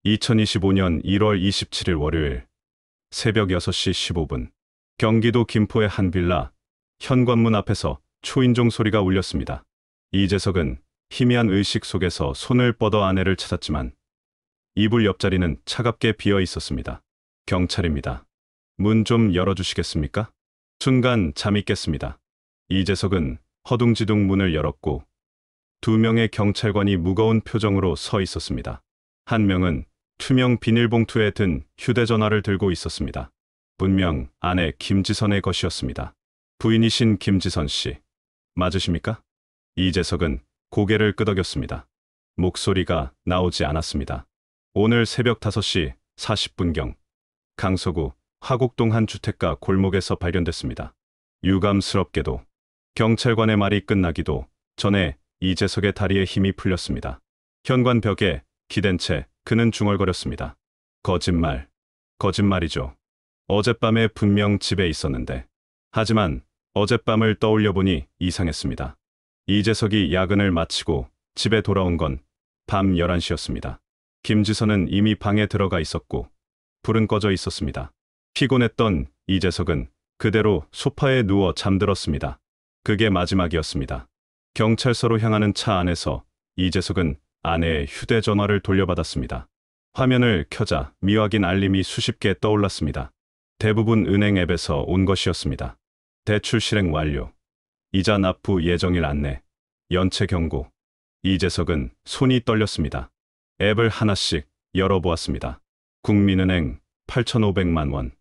2025년 1월 27일 월요일 새벽 6시 15분 경기도 김포의 한 빌라 현관문 앞에서 초인종 소리가 울렸습니다. 이재석은 희미한 의식 속에서 손을 뻗어 아내를 찾았지만 이불 옆자리는 차갑게 비어 있었습니다. 경찰입니다. 문 좀 열어주시겠습니까? 순간 잠이 깼습니다. 이재석은 허둥지둥 문을 열었고 두 명의 경찰관이 무거운 표정으로 서 있었습니다. 한 명은 투명 비닐봉투에 든 휴대전화를 들고 있었습니다. 분명 아내 김지선의 것이었습니다. 부인이신 김지선 씨, 맞으십니까? 이재석은 고개를 끄덕였습니다. 목소리가 나오지 않았습니다. 오늘 새벽 5시 40분경 강서구 화곡동 한 주택가 골목에서 발견됐습니다. 유감스럽게도 경찰관의 말이 끝나기도 전에 이재석의 다리에 힘이 풀렸습니다. 현관 벽에 기댄 채 그는 중얼거렸습니다. 거짓말, 거짓말이죠. 어젯밤에 분명 집에 있었는데. 하지만 어젯밤을 떠올려 보니 이상했습니다. 이재석이 야근을 마치고 집에 돌아온 건 밤 11시였습니다. 김지선은 이미 방에 들어가 있었고 불은 꺼져 있었습니다. 피곤했던 이재석은 그대로 소파에 누워 잠들었습니다. 그게 마지막이었습니다. 경찰서로 향하는 차 안에서 이재석은 아내의 휴대전화를 돌려받았습니다. 화면을 켜자 미확인 알림이 수십 개 떠올랐습니다. 대부분 은행 앱에서 온 것이었습니다. 대출 실행 완료, 이자 납부 예정일 안내, 연체 경고. 이재석은 손이 떨렸습니다. 앱을 하나씩 열어보았습니다. 국민은행 8,500만 원,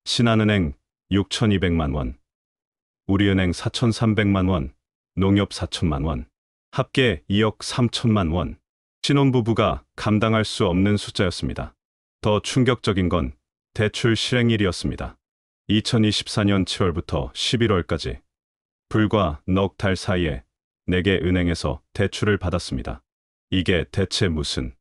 신한은행 6,200만 원, 우리은행 4,300만 원, 농협 4천만 원, 합계 2억 3천만 원. 신혼부부가 감당할 수 없는 숫자였습니다. 더 충격적인 건 대출 실행일이었습니다. 2024년 7월부터 11월까지 불과 넉 달 사이에 4개 은행에서 대출을 받았습니다. 이게 대체 무슨?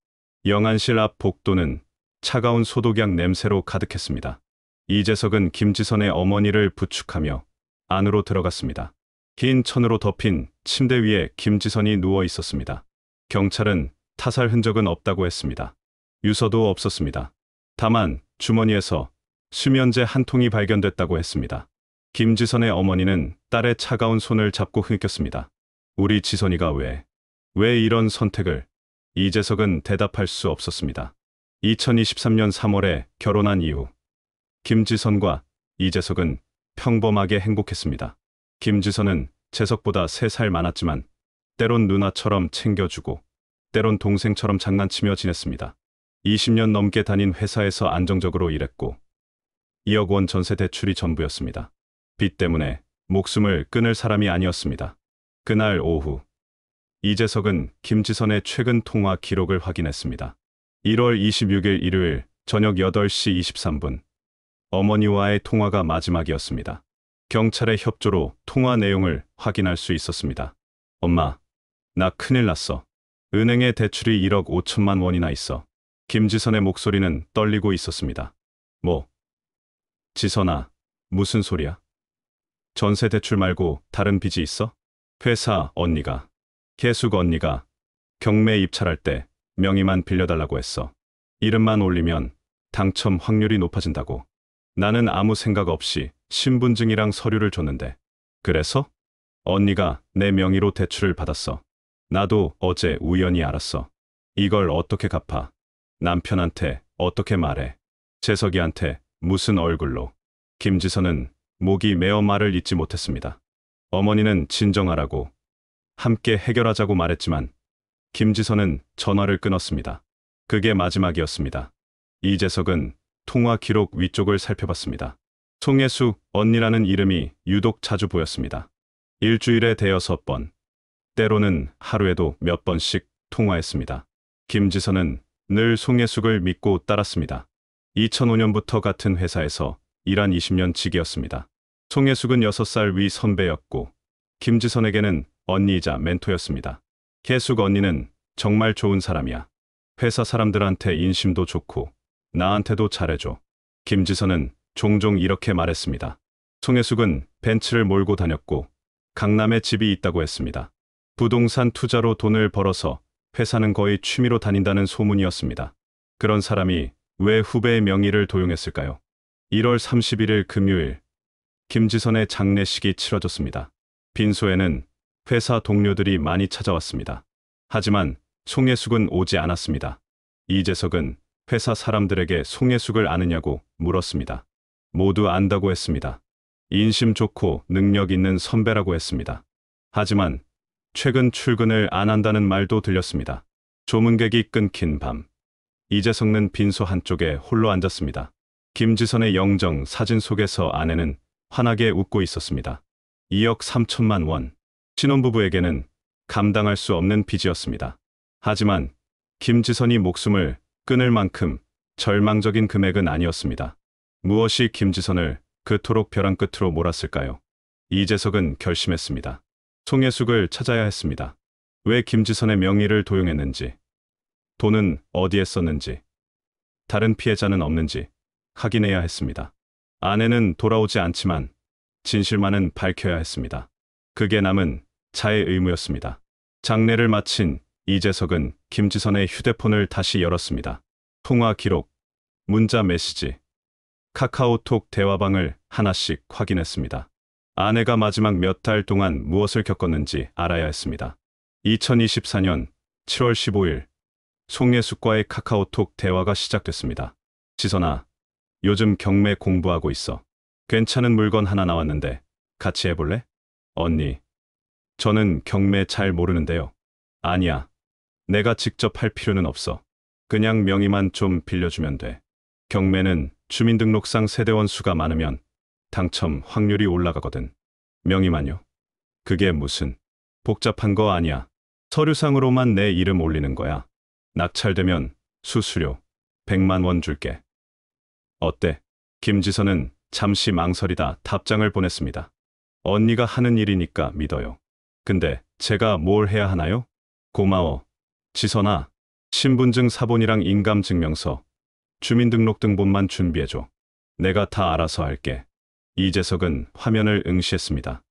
영안실 앞 복도는 차가운 소독약 냄새로 가득했습니다. 이재석은 김지선의 어머니를 부축하며 안으로 들어갔습니다. 흰 천으로 덮인 침대 위에 김지선이 누워 있었습니다. 경찰은 타살 흔적은 없다고 했습니다. 유서도 없었습니다. 다만 주머니에서 수면제 한 통이 발견됐다고 했습니다. 김지선의 어머니는 딸의 차가운 손을 잡고 흐꼈습니다. 우리 지선이가 왜 이런 선택을? 이재석은 대답할 수 없었습니다. 2023년 3월에 결혼한 이후 김지선과 이재석은 평범하게 행복했습니다. 김지선은 재석보다 3살 많았지만 때론 누나처럼 챙겨주고 때론 동생처럼 장난치며 지냈습니다. 20년 넘게 다닌 회사에서 안정적으로 일했고 2억 원 전세 대출이 전부였습니다. 빚 때문에 목숨을 끊을 사람이 아니었습니다. 그날 오후 이재석은 김지선의 최근 통화 기록을 확인했습니다. 1월 26일 일요일 저녁 8시 23분 어머니와의 통화가 마지막이었습니다. 경찰의 협조로 통화 내용을 확인할 수 있었습니다. 엄마, 나 큰일 났어. 은행에 대출이 1억 5천만 원이나 있어. 김지선의 목소리는 떨리고 있었습니다. 뭐? 지선아, 무슨 소리야? 전세 대출 말고 다른 빚이 있어? 회사 언니가, 계숙 언니가 경매 입찰할 때 명의만 빌려달라고 했어. 이름만 올리면 당첨 확률이 높아진다고. 나는 아무 생각 없이 신분증이랑 서류를 줬는데. 그래서? 언니가 내 명의로 대출을 받았어. 나도 어제 우연히 알았어. 이걸 어떻게 갚아? 남편한테 어떻게 말해? 재석이한테 무슨 얼굴로? 김지선은 목이 메어 말을 잇지 못했습니다. 어머니는 진정하라고, 함께 해결하자고 말했지만 김지선은 전화를 끊었습니다. 그게 마지막이었습니다. 이재석은 통화 기록 위쪽을 살펴봤습니다. 송혜숙 언니라는 이름이 유독 자주 보였습니다. 일주일에 대여섯 번, 때로는 하루에도 몇 번씩 통화했습니다. 김지선은 늘 송혜숙을 믿고 따랐습니다. 2005년부터 같은 회사에서 일한 20년 직이었습니다. 송혜숙은 6살 위 선배였고 김지선에게는 언니이자 멘토였습니다. 혜숙 언니는 정말 좋은 사람이야. 회사 사람들한테 인심도 좋고 나한테도 잘해줘. 김지선은 종종 이렇게 말했습니다. 송혜숙은 벤츠를 몰고 다녔고 강남에 집이 있다고 했습니다. 부동산 투자로 돈을 벌어서 회사는 거의 취미로 다닌다는 소문이었습니다. 그런 사람이 왜 후배의 명의를 도용했을까요? 1월 31일 금요일, 김지선의 장례식이 치러졌습니다. 빈소에는 회사 동료들이 많이 찾아왔습니다. 하지만 송혜숙은 오지 않았습니다. 이재석은 회사 사람들에게 송혜숙을 아느냐고 물었습니다. 모두 안다고 했습니다. 인심 좋고 능력 있는 선배라고 했습니다. 하지만 최근 출근을 안 한다는 말도 들렸습니다. 조문객이 끊긴 밤, 이재석은 빈소 한쪽에 홀로 앉았습니다. 김지선의 영정 사진 속에서 아내는 환하게 웃고 있었습니다. 2억 3천만 원. 신혼부부에게는 감당할 수 없는 빚이었습니다. 하지만 김지선이 목숨을 끊을 만큼 절망적인 금액은 아니었습니다. 무엇이 김지선을 그토록 벼랑 끝으로 몰았을까요? 이재석은 결심했습니다. 송혜숙을 찾아야 했습니다. 왜 김지선의 명의를 도용했는지, 돈은 어디에 썼는지, 다른 피해자는 없는지 확인해야 했습니다. 아내는 돌아오지 않지만 진실만은 밝혀야 했습니다. 그게 남은 자의 의무였습니다. 장례를 마친 이재석은 김지선의 휴대폰을 다시 열었습니다. 통화 기록, 문자 메시지, 카카오톡 대화방을 하나씩 확인했습니다. 아내가 마지막 몇 달 동안 무엇을 겪었는지 알아야 했습니다. 2024년 7월 15일, 송혜숙과의 카카오톡 대화가 시작됐습니다. 지선아, 요즘 경매 공부하고 있어. 괜찮은 물건 하나 나왔는데 같이 해볼래? 언니, 저는 경매 잘 모르는데요. 아니야. 내가 직접 할 필요는 없어. 그냥 명의만 좀 빌려주면 돼. 경매는 주민등록상 세대원 수가 많으면 당첨 확률이 올라가거든. 명의만요? 그게 무슨 복잡한 거 아니야. 서류상으로만 내 이름 올리는 거야. 낙찰되면 수수료 100만 원 줄게. 어때? 김지선은 잠시 망설이다 답장을 보냈습니다. 언니가 하는 일이니까 믿어요. 근데 제가 뭘 해야 하나요? 고마워. 지선아, 신분증 사본이랑 인감증명서, 주민등록등본만 준비해줘. 내가 다 알아서 할게. 이재석은 화면을 응시했습니다.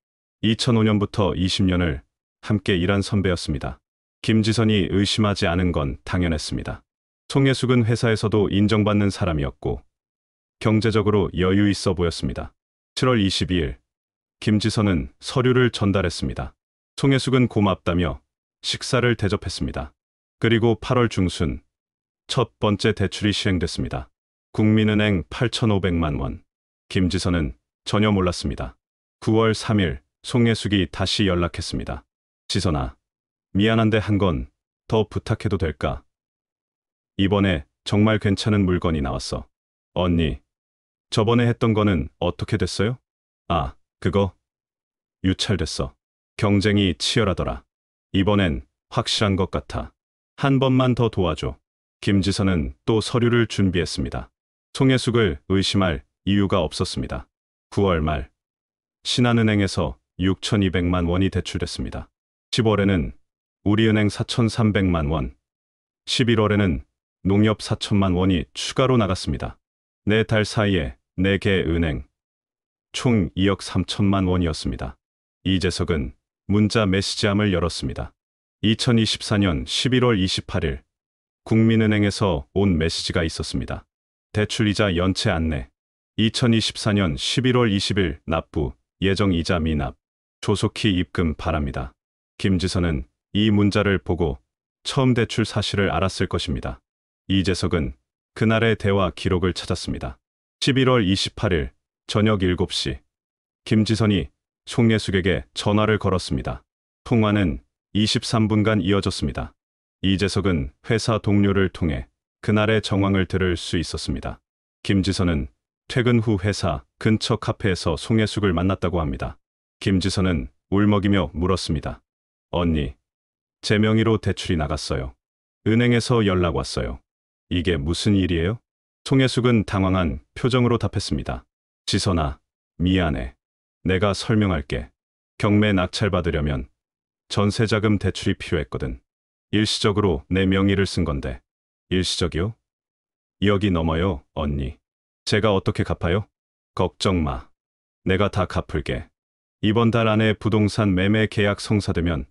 2005년부터 20년을 함께 일한 선배였습니다. 김지선이 의심하지 않은 건 당연했습니다. 송혜숙은 회사에서도 인정받는 사람이었고 경제적으로 여유 있어 보였습니다. 7월 22일, 김지선은 서류를 전달했습니다. 송혜숙은 고맙다며 식사를 대접했습니다. 그리고 8월 중순, 첫 번째 대출이 시행됐습니다. 국민은행 8,500만 원. 김지선은 전혀 몰랐습니다. 9월 3일, 송혜숙이 다시 연락했습니다. 지선아, 미안한데 한 건 더 부탁해도 될까? 이번에 정말 괜찮은 물건이 나왔어. 언니, 저번에 했던 거는 어떻게 됐어요? 아, 그거 유찰됐어. 경쟁이 치열하더라. 이번엔 확실한 것 같아. 한 번만 더 도와줘. 김지선은 또 서류를 준비했습니다. 송혜숙을 의심할 이유가 없었습니다. 9월 말, 신한은행에서 6,200만 원이 대출됐습니다. 10월에는 우리은행 4,300만 원, 11월에는 농협 4천만 원이 추가로 나갔습니다. 4달 사이에 4개 은행, 총 2억 3천만 원이었습니다. 이재석은 문자 메시지함을 열었습니다. 2024년 11월 28일, 국민은행에서 온 메시지가 있었습니다. 대출이자 연체 안내. 2024년 11월 20일 납부, 예정이자 미납, 조속히 입금 바랍니다. 김지선은 이 문자를 보고 처음 대출 사실을 알았을 것입니다. 이재석은 그날의 대화 기록을 찾았습니다. 11월 28일 저녁 7시, 김지선이 송혜숙에게 전화를 걸었습니다. 통화는 23분간 이어졌습니다. 이재석은 회사 동료를 통해 그날의 정황을 들을 수 있었습니다. 김지선은 퇴근 후 회사 근처 카페에서 송혜숙을 만났다고 합니다. 김지선은 울먹이며 물었습니다. 언니, 제 명의로 대출이 나갔어요. 은행에서 연락 왔어요. 이게 무슨 일이에요? 송혜숙은 당황한 표정으로 답했습니다. 지선아, 미안해. 내가 설명할게. 경매 낙찰받으려면 전세자금 대출이 필요했거든. 일시적으로 내 명의를 쓴 건데. 일시적이요? 2억이 넘어요, 언니. 제가 어떻게 갚아요? 걱정 마. 내가 다 갚을게. 이번 달 안에 부동산 매매 계약 성사되면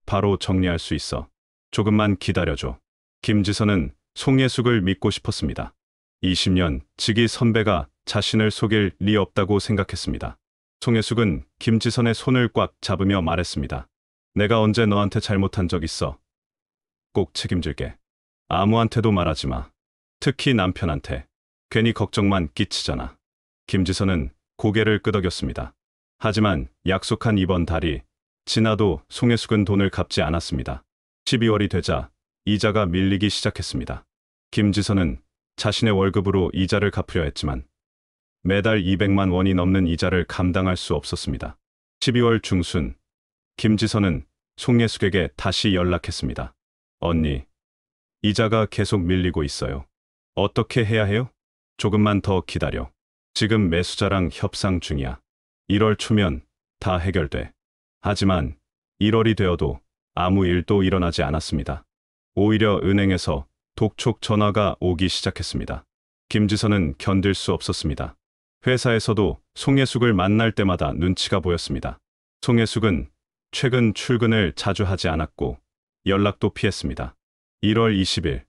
바로 정리할 수 있어. 조금만 기다려줘. 김지선은 송예숙을 믿고 싶었습니다. 20년 지기 선배가 자신을 속일 리 없다고 생각했습니다. 송예숙은 김지선의 손을 꽉 잡으며 말했습니다. 내가 언제 너한테 잘못한 적 있어? 꼭 책임질게. 아무한테도 말하지 마. 특히 남편한테. 괜히 걱정만 끼치잖아. 김지선은 고개를 끄덕였습니다. 하지만 약속한 이번 달이 지나도 송혜숙은 돈을 갚지 않았습니다. 12월이 되자 이자가 밀리기 시작했습니다. 김지선은 자신의 월급으로 이자를 갚으려 했지만 매달 200만 원이 넘는 이자를 감당할 수 없었습니다. 12월 중순 김지선은 송혜숙에게 다시 연락했습니다. 언니, 이자가 계속 밀리고 있어요. 어떻게 해야 해요? 조금만 더 기다려. 지금 매수자랑 협상 중이야. 1월 초면 다 해결돼. 하지만 1월이 되어도 아무 일도 일어나지 않았습니다. 오히려 은행에서 독촉 전화가 오기 시작했습니다. 김지선은 견딜 수 없었습니다. 회사에서도 송혜숙을 만날 때마다 눈치가 보였습니다. 송혜숙은 최근 출근을 자주 하지 않았고 연락도 피했습니다. 1월 20일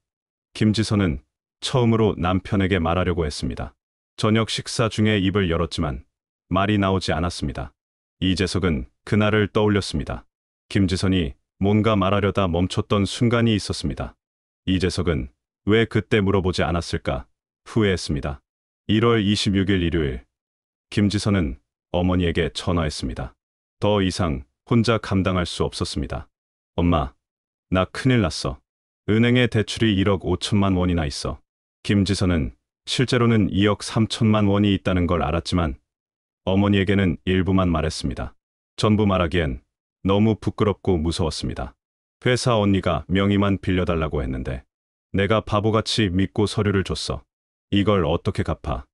김지선은 처음으로 남편에게 말하려고 했습니다. 저녁 식사 중에 입을 열었지만 말이 나오지 않았습니다. 이재석은 그날을 떠올렸습니다. 김지선이 뭔가 말하려다 멈췄던 순간이 있었습니다. 이재석은 왜 그때 물어보지 않았을까 후회했습니다. 1월 26일 일요일 김지선은 어머니에게 전화했습니다. 더 이상 혼자 감당할 수 없었습니다. 엄마, 나 큰일 났어. 은행에 대출이 1억 5천만 원이나 있어. 김지선은 실제로는 2억 3천만 원이 있다는 걸 알았지만 어머니에게는 일부만 말했습니다. 전부 말하기엔 너무 부끄럽고 무서웠습니다. 회사 언니가 명의만 빌려달라고 했는데 내가 바보같이 믿고 서류를 줬어. 이걸 어떻게 갚아?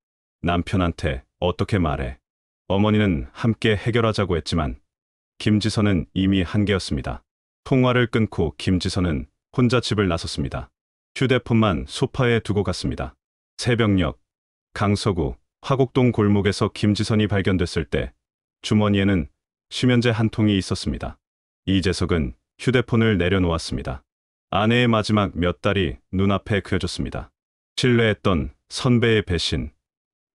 남편한테 어떻게 말해? 어머니는 함께 해결하자고 했지만 김지선은 이미 한계였습니다. 통화를 끊고 김지선은 혼자 집을 나섰습니다. 휴대폰만 소파에 두고 갔습니다. 새벽녘 강서구 화곡동 골목에서 김지선이 발견됐을 때 주머니에는 수면제 한 통이 있었습니다. 이재석은 휴대폰을 내려놓았습니다. 아내의 마지막 몇 달이 눈앞에 그려졌습니다. 신뢰했던 선배의 배신,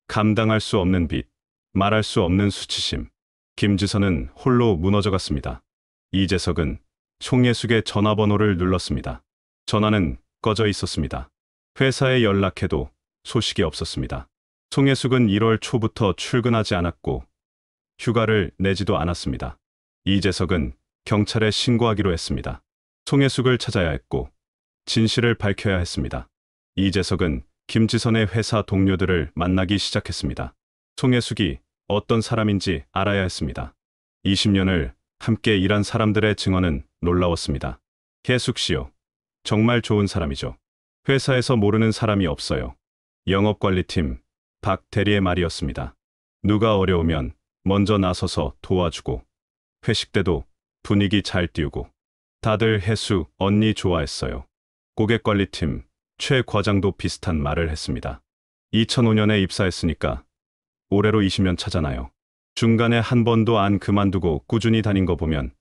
감당할 수 없는 빚, 말할 수 없는 수치심. 김지선은 홀로 무너져갔습니다. 이재석은 송혜숙의 전화번호를 눌렀습니다. 전화는 꺼져 있었습니다. 회사에 연락해도 소식이 없었습니다. 송혜숙은 1월 초부터 출근하지 않았고 휴가를 내지도 않았습니다. 이재석은 경찰에 신고하기로 했습니다. 송혜숙을 찾아야 했고 진실을 밝혀야 했습니다. 이재석은 김지선의 회사 동료들을 만나기 시작했습니다. 송혜숙이 어떤 사람인지 알아야 했습니다. 20년을 함께 일한 사람들의 증언은 놀라웠습니다. 혜숙 씨요. 정말 좋은 사람이죠. 회사에서 모르는 사람이 없어요. 영업관리팀 박 대리의 말이었습니다. 누가 어려우면 먼저 나서서 도와주고 회식 때도 분위기 잘 띄우고 다들 혜숙 언니 좋아했어요. 고객관리팀 최 과장도 비슷한 말을 했습니다. 2005년에 입사했으니까 올해로 20년 차잖아요. 중간에 한 번도 안 그만두고 꾸준히 다닌 거 보면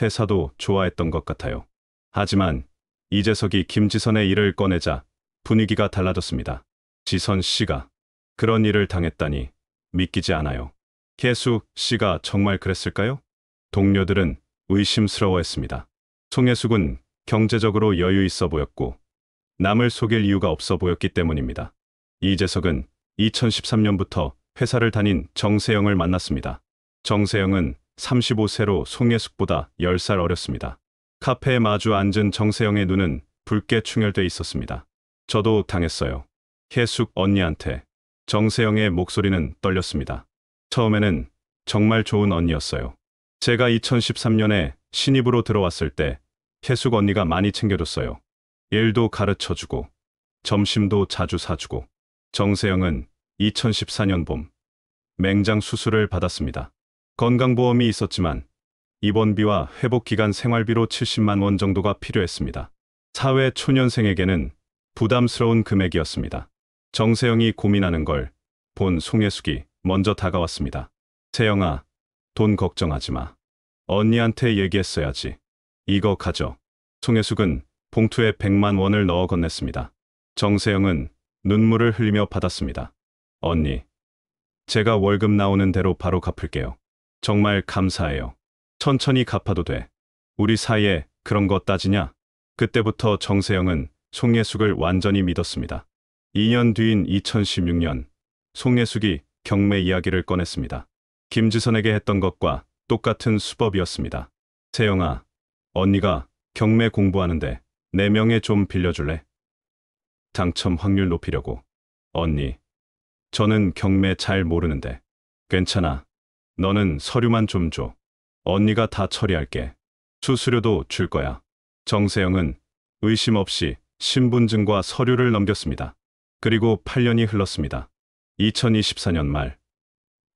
회사도 좋아했던 것 같아요. 하지만 이재석이 김지선의 일을 꺼내자 분위기가 달라졌습니다. 지선 씨가 그런 일을 당했다니 믿기지 않아요. 혜숙 씨가 정말 그랬을까요? 동료들은 의심스러워했습니다. 송혜숙은 경제적으로 여유 있어 보였고 남을 속일 이유가 없어 보였기 때문입니다. 이재석은 2013년부터 회사를 다닌 정세영을 만났습니다. 정세영은 35세로 송혜숙보다 10살 어렸습니다. 카페에 마주 앉은 정세영의 눈은 붉게 충혈돼 있었습니다. 저도 당했어요. 혜숙 언니한테. 정세영의 목소리는 떨렸습니다. 처음에는 정말 좋은 언니였어요. 제가 2013년에 신입으로 들어왔을 때 혜숙 언니가 많이 챙겨줬어요. 일도 가르쳐주고 점심도 자주 사주고. 정세영은 2014년 봄 맹장 수술을 받았습니다. 건강보험이 있었지만 입원비와 회복기간 생활비로 70만 원 정도가 필요했습니다. 사회 초년생에게는 부담스러운 금액이었습니다. 정세영이 고민하는 걸 본 송혜숙이 먼저 다가왔습니다. 세영아, 돈 걱정하지 마. 언니한테 얘기했어야지. 이거 가져. 송혜숙은 봉투에 100만 원을 넣어 건넸습니다. 정세영은 눈물을 흘리며 받았습니다. 언니, 제가 월급 나오는 대로 바로 갚을게요. 정말 감사해요. 천천히 갚아도 돼. 우리 사이에 그런 거 따지냐? 그때부터 정세영은 송예숙을 완전히 믿었습니다. 2년 뒤인 2016년, 송예숙이 경매 이야기를 꺼냈습니다. 김지선에게 했던 것과 똑같은 수법이었습니다. 세영아, 언니가 경매 공부하는데 내 명예 좀 빌려줄래? 당첨 확률 높이려고. 언니, 저는 경매 잘 모르는데. 괜찮아. 너는 서류만 좀 줘. 언니가 다 처리할게. 수수료도 줄 거야. 정세영은 의심 없이 신분증과 서류를 넘겼습니다. 그리고 8년이 흘렀습니다. 2024년 말,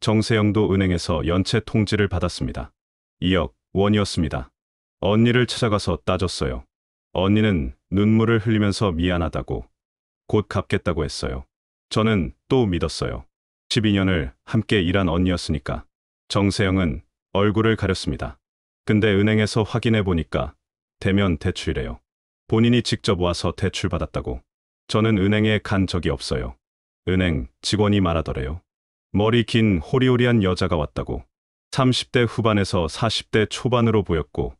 정세영도 은행에서 연체 통지를 받았습니다. 2억 원이었습니다. 언니를 찾아가서 따졌어요. 언니는 눈물을 흘리면서 미안하다고, 곧 갚겠다고 했어요. 저는 또 믿었어요. 12년을 함께 일한 언니였으니까. 정세영은 얼굴을 가렸습니다. 근데 은행에서 확인해 보니까 대면 대출이래요. 본인이 직접 와서 대출 받았다고. 저는 은행에 간 적이 없어요. 은행 직원이 말하더래요. 머리 긴 호리호리한 여자가 왔다고. 30대 후반에서 40대 초반으로 보였고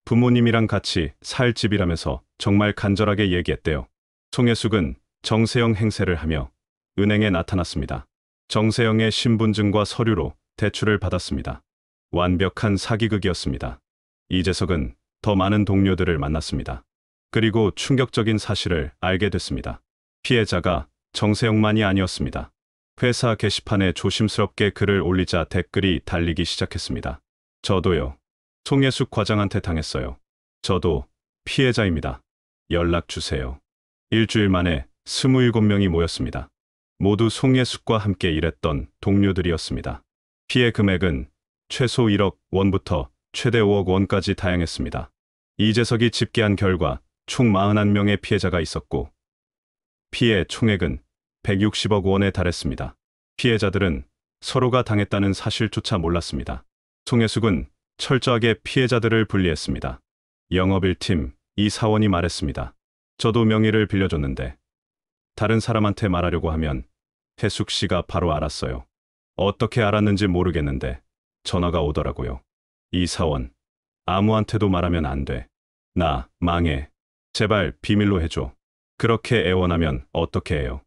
부모님이랑 같이 살 집이라면서 정말 간절하게 얘기했대요. 송혜숙은 정세영 행세를 하며 은행에 나타났습니다. 정세영의 신분증과 서류로 대출을 받았습니다. 완벽한 사기극이었습니다. 이재석은 더 많은 동료들을 만났습니다. 그리고 충격적인 사실을 알게 됐습니다. 피해자가 정세영만이 아니었습니다. 회사 게시판에 조심스럽게 글을 올리자 댓글이 달리기 시작했습니다. 저도요. 송혜숙 과장한테 당했어요. 저도 피해자입니다. 연락 주세요. 일주일 만에 27명이 모였습니다. 모두 송혜숙과 함께 일했던 동료들이었습니다. 피해 금액은 최소 1억 원부터 최대 5억 원까지 다양했습니다. 이재석이 집계한 결과 총 41명의 피해자가 있었고 피해 총액은 160억 원에 달했습니다. 피해자들은 서로가 당했다는 사실조차 몰랐습니다. 송혜숙은 철저하게 피해자들을 분리했습니다. 영업 1팀 이사원이 말했습니다. 저도 명의를 빌려줬는데 다른 사람한테 말하려고 하면 혜숙 씨가 바로 알았어요. 어떻게 알았는지 모르겠는데 전화가 오더라고요. 이사원, 아무한테도 말하면 안 돼. 나 망해. 제발 비밀로 해줘. 그렇게 애원하면 어떻게 해요?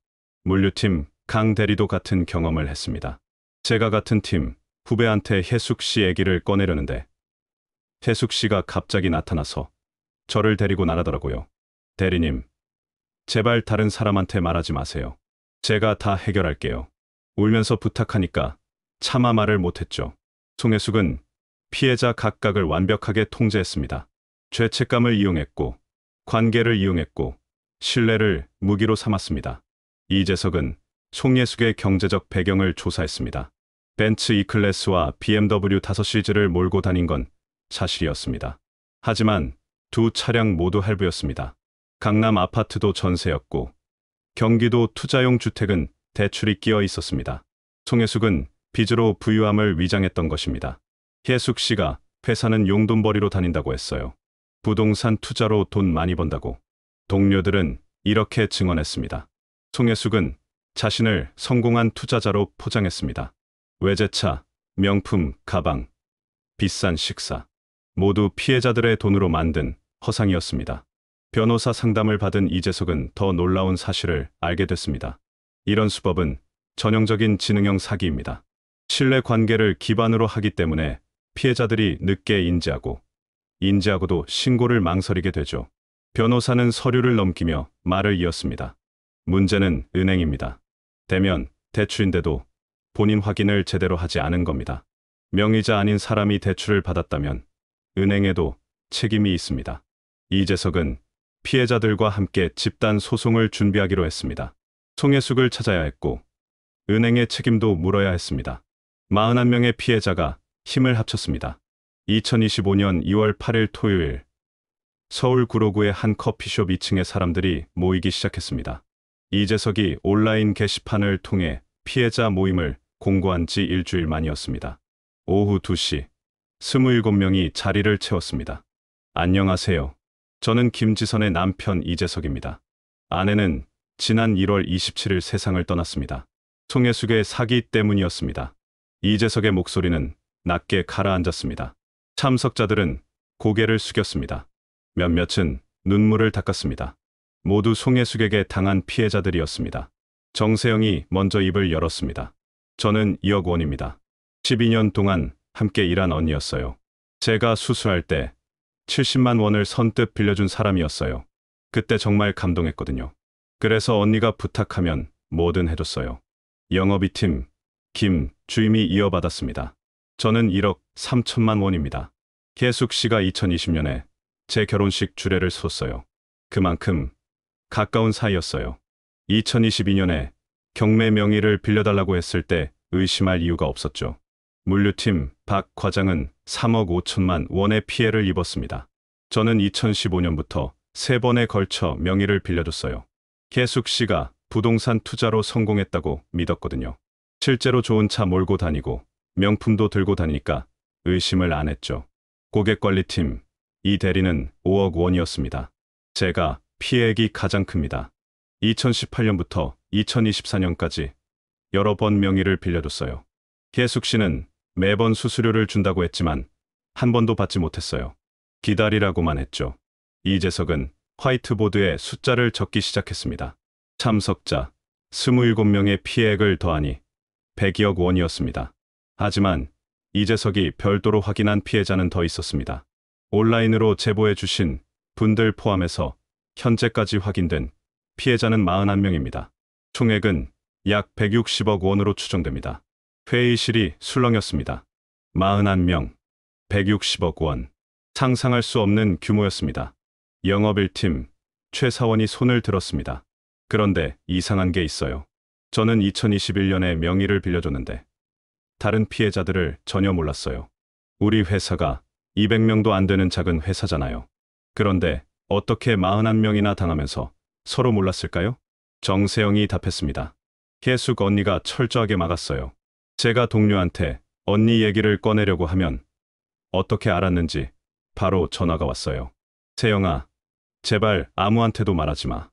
물류팀 강 대리도 같은 경험을 했습니다. 제가 같은 팀 후배한테 혜숙 씨 얘기를 꺼내려는데 혜숙 씨가 갑자기 나타나서 저를 데리고 나가더라고요. 대리님, 제발 다른 사람한테 말하지 마세요. 제가 다 해결할게요. 울면서 부탁하니까 차마 말을 못했죠. 송혜숙은 피해자 각각을 완벽하게 통제했습니다. 죄책감을 이용했고 관계를 이용했고 신뢰를 무기로 삼았습니다. 이재석은 송혜숙의 경제적 배경을 조사했습니다. 벤츠 E클래스와 BMW 5시리즈를 몰고 다닌 건 사실이었습니다. 하지만 두 차량 모두 할부였습니다. 강남 아파트도 전세였고 경기도 투자용 주택은 대출이 끼어 있었습니다. 송혜숙은 빚으로 부유함을 위장했던 것입니다. 혜숙 씨가 회사는 용돈벌이로 다닌다고 했어요. 부동산 투자로 돈 많이 번다고. 동료들은 이렇게 증언했습니다. 송혜숙은 자신을 성공한 투자자로 포장했습니다. 외제차, 명품, 가방, 비싼 식사. 모두 피해자들의 돈으로 만든 허상이었습니다. 변호사 상담을 받은 이재석은 더 놀라운 사실을 알게 됐습니다. 이런 수법은 전형적인 지능형 사기입니다. 신뢰 관계를 기반으로 하기 때문에 피해자들이 늦게 인지하고도 신고를 망설이게 되죠. 변호사는 서류를 넘기며 말을 이었습니다. 문제는 은행입니다. 대면 대출인데도 본인 확인을 제대로 하지 않은 겁니다. 명의자 아닌 사람이 대출을 받았다면 은행에도 책임이 있습니다. 이재석은 피해자들과 함께 집단 소송을 준비하기로 했습니다. 송혜숙을 찾아야 했고 은행의 책임도 물어야 했습니다. 41명의 피해자가 힘을 합쳤습니다. 2025년 2월 8일 토요일 서울 구로구의 한 커피숍 2층에 사람들이 모이기 시작했습니다. 이재석이 온라인 게시판을 통해 피해자 모임을 공고한 지 일주일 만이었습니다. 오후 2시 27명이 자리를 채웠습니다. 안녕하세요. 저는 김지선의 남편 이재석입니다. 아내는 지난 1월 27일 세상을 떠났습니다. 송혜숙의 사기 때문이었습니다. 이재석의 목소리는 낮게 가라앉았습니다. 참석자들은 고개를 숙였습니다. 몇몇은 눈물을 닦았습니다. 모두 송혜숙에게 당한 피해자들이었습니다. 정세영이 먼저 입을 열었습니다. 저는 2억 원입니다. 12년 동안 함께 일한 언니였어요. 제가 수술할 때 70만 원을 선뜻 빌려준 사람이었어요. 그때 정말 감동했거든요. 그래서 언니가 부탁하면 뭐든 해줬어요. 영업이 팀 김 주임이 이어받았습니다. 저는 1억 3천만 원입니다. 혜숙 씨가 2020년에 제 결혼식 주례를 섰어요. 그만큼 가까운 사이였어요. 2022년에 경매 명의를 빌려달라고 했을 때 의심할 이유가 없었죠. 물류팀 박 과장은 3억 5천만 원의 피해를 입었습니다. 저는 2015년부터 3번에 걸쳐 명의를 빌려줬어요. 혜숙 씨가 부동산 투자로 성공했다고 믿었거든요. 실제로 좋은 차 몰고 다니고 명품도 들고 다니니까 의심을 안 했죠. 고객관리팀 이 대리는 5억 원이었습니다. 제가 피해액이 가장 큽니다. 2018년부터 2024년까지 여러 번 명의를 빌려줬어요. 혜숙 씨는 매번 수수료를 준다고 했지만 한 번도 받지 못했어요. 기다리라고만 했죠. 이재석은 화이트보드에 숫자를 적기 시작했습니다. 참석자 27명의 피해액을 더하니 102억 원이었습니다. 하지만 이재석이 별도로 확인한 피해자는 더 있었습니다. 온라인으로 제보해 주신 분들 포함해서 현재까지 확인된 피해자는 41명입니다. 총액은 약 160억 원으로 추정됩니다. 회의실이 술렁였습니다. 41명, 160억 원. 상상할 수 없는 규모였습니다. 영업 1팀 최 사원이 손을 들었습니다. 그런데 이상한 게 있어요. 저는 2021년에 명의를 빌려줬는데 다른 피해자들을 전혀 몰랐어요. 우리 회사가 200명도 안 되는 작은 회사잖아요. 그런데 어떻게 41명이나 당하면서 서로 몰랐을까요? 정세영이 답했습니다. 혜숙 언니가 철저하게 막았어요. 제가 동료한테 언니 얘기를 꺼내려고 하면 어떻게 알았는지 바로 전화가 왔어요. 세영아, 제발 아무한테도 말하지 마.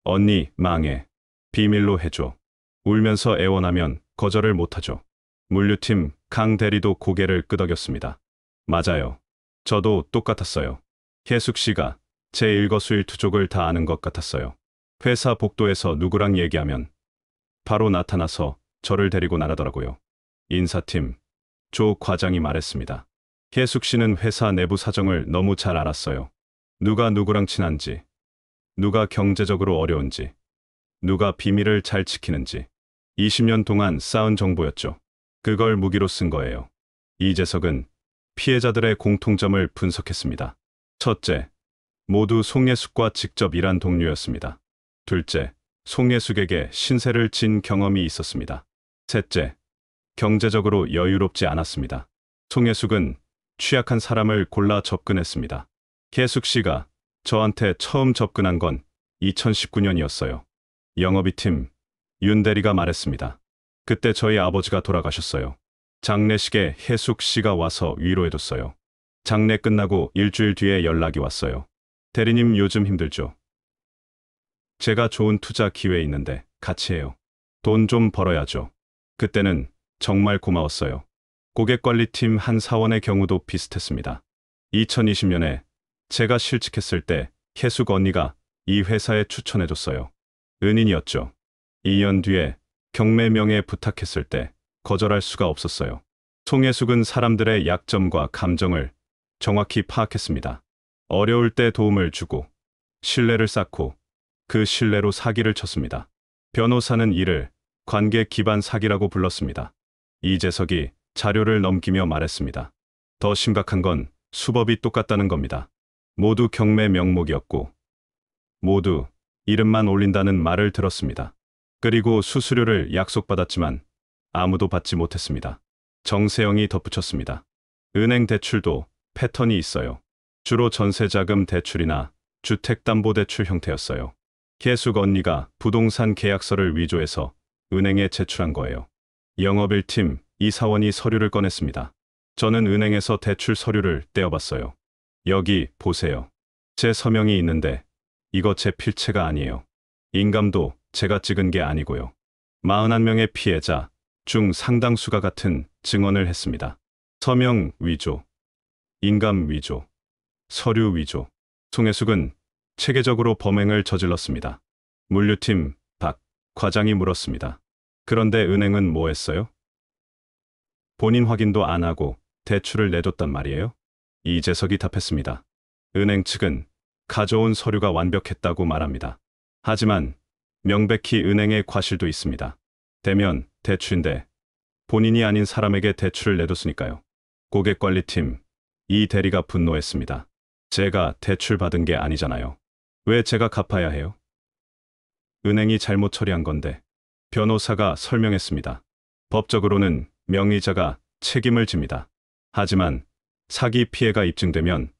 언니 망해. 비밀로 해줘. 울면서 애원하면 거절을 못하죠. 물류팀 강 대리도 고개를 끄덕였습니다. 맞아요. 저도 똑같았어요. 혜숙 씨가 제 일거수일투족을 다 아는 것 같았어요. 회사 복도에서 누구랑 얘기하면 바로 나타나서 저를 데리고 나가더라고요. 인사팀 조 과장이 말했습니다. 혜숙 씨는 회사 내부 사정을 너무 잘 알았어요. 누가 누구랑 친한지, 누가 경제적으로 어려운지, 누가 비밀을 잘 지키는지 20년 동안 쌓은 정보였죠. 그걸 무기로 쓴 거예요. 이재석은 피해자들의 공통점을 분석했습니다. 첫째, 모두 송혜숙과 직접 일한 동료였습니다. 둘째, 송혜숙에게 신세를 진 경험이 있었습니다. 셋째, 경제적으로 여유롭지 않았습니다. 송혜숙은 취약한 사람을 골라 접근했습니다. 혜숙 씨가 저한테 처음 접근한 건 2019년이었어요. 영업이 팀 윤 대리가 말했습니다. 그때 저희 아버지가 돌아가셨어요. 장례식에 혜숙 씨가 와서 위로해줬어요. 장례 끝나고 일주일 뒤에 연락이 왔어요. 대리님 요즘 힘들죠? 제가 좋은 투자 기회 있는데 같이 해요. 돈 좀 벌어야죠. 그때는 정말 고마웠어요. 고객관리팀 한 사원의 경우도 비슷했습니다. 2020년에 제가 실직했을 때 혜숙 언니가 이 회사에 추천해줬어요. 은인이었죠. 2년 뒤에 경매 명예 부탁했을 때 거절할 수가 없었어요. 송혜숙은 사람들의 약점과 감정을 정확히 파악했습니다. 어려울 때 도움을 주고 신뢰를 쌓고 그 신뢰로 사기를 쳤습니다. 변호사는 이를 관계 기반 사기라고 불렀습니다. 이재석이 자료를 넘기며 말했습니다. 더 심각한 건 수법이 똑같다는 겁니다. 모두 경매 명목이었고 모두 이름만 올린다는 말을 들었습니다. 그리고 수수료를 약속받았지만 아무도 받지 못했습니다. 정세영이 덧붙였습니다. 은행 대출도 패턴이 있어요. 주로 전세자금 대출이나 주택담보대출 형태였어요. 혜숙 언니가 부동산 계약서를 위조해서 은행에 제출한 거예요. 영업 1팀 이 사원이 서류를 꺼냈습니다. 저는 은행에서 대출 서류를 떼어봤어요. 여기 보세요. 제 서명이 있는데 이거 제 필체가 아니에요. 인감도 제가 찍은 게 아니고요. 41명의 피해자 중 상당수가 같은 증언을 했습니다. 서명 위조, 인감 위조, 서류 위조. 송혜숙은 체계적으로 범행을 저질렀습니다. 물류팀 박 과장이 물었습니다. 그런데 은행은 뭐 했어요? 본인 확인도 안 하고 대출을 내줬단 말이에요? 이재석이 답했습니다. 은행 측은 가져온 서류가 완벽했다고 말합니다. 하지만 명백히 은행의 과실도 있습니다. 대면 대출인데 본인이 아닌 사람에게 대출을 내뒀으니까요. 고객관리팀 이 대리가 분노했습니다. 제가 대출 받은 게 아니잖아요. 왜 제가 갚아야 해요? 은행이 잘못 처리한 건데. 변호사가 설명했습니다. 법적으로는 명의자가 책임을 집니다. 하지만 사기 피해가 입증되면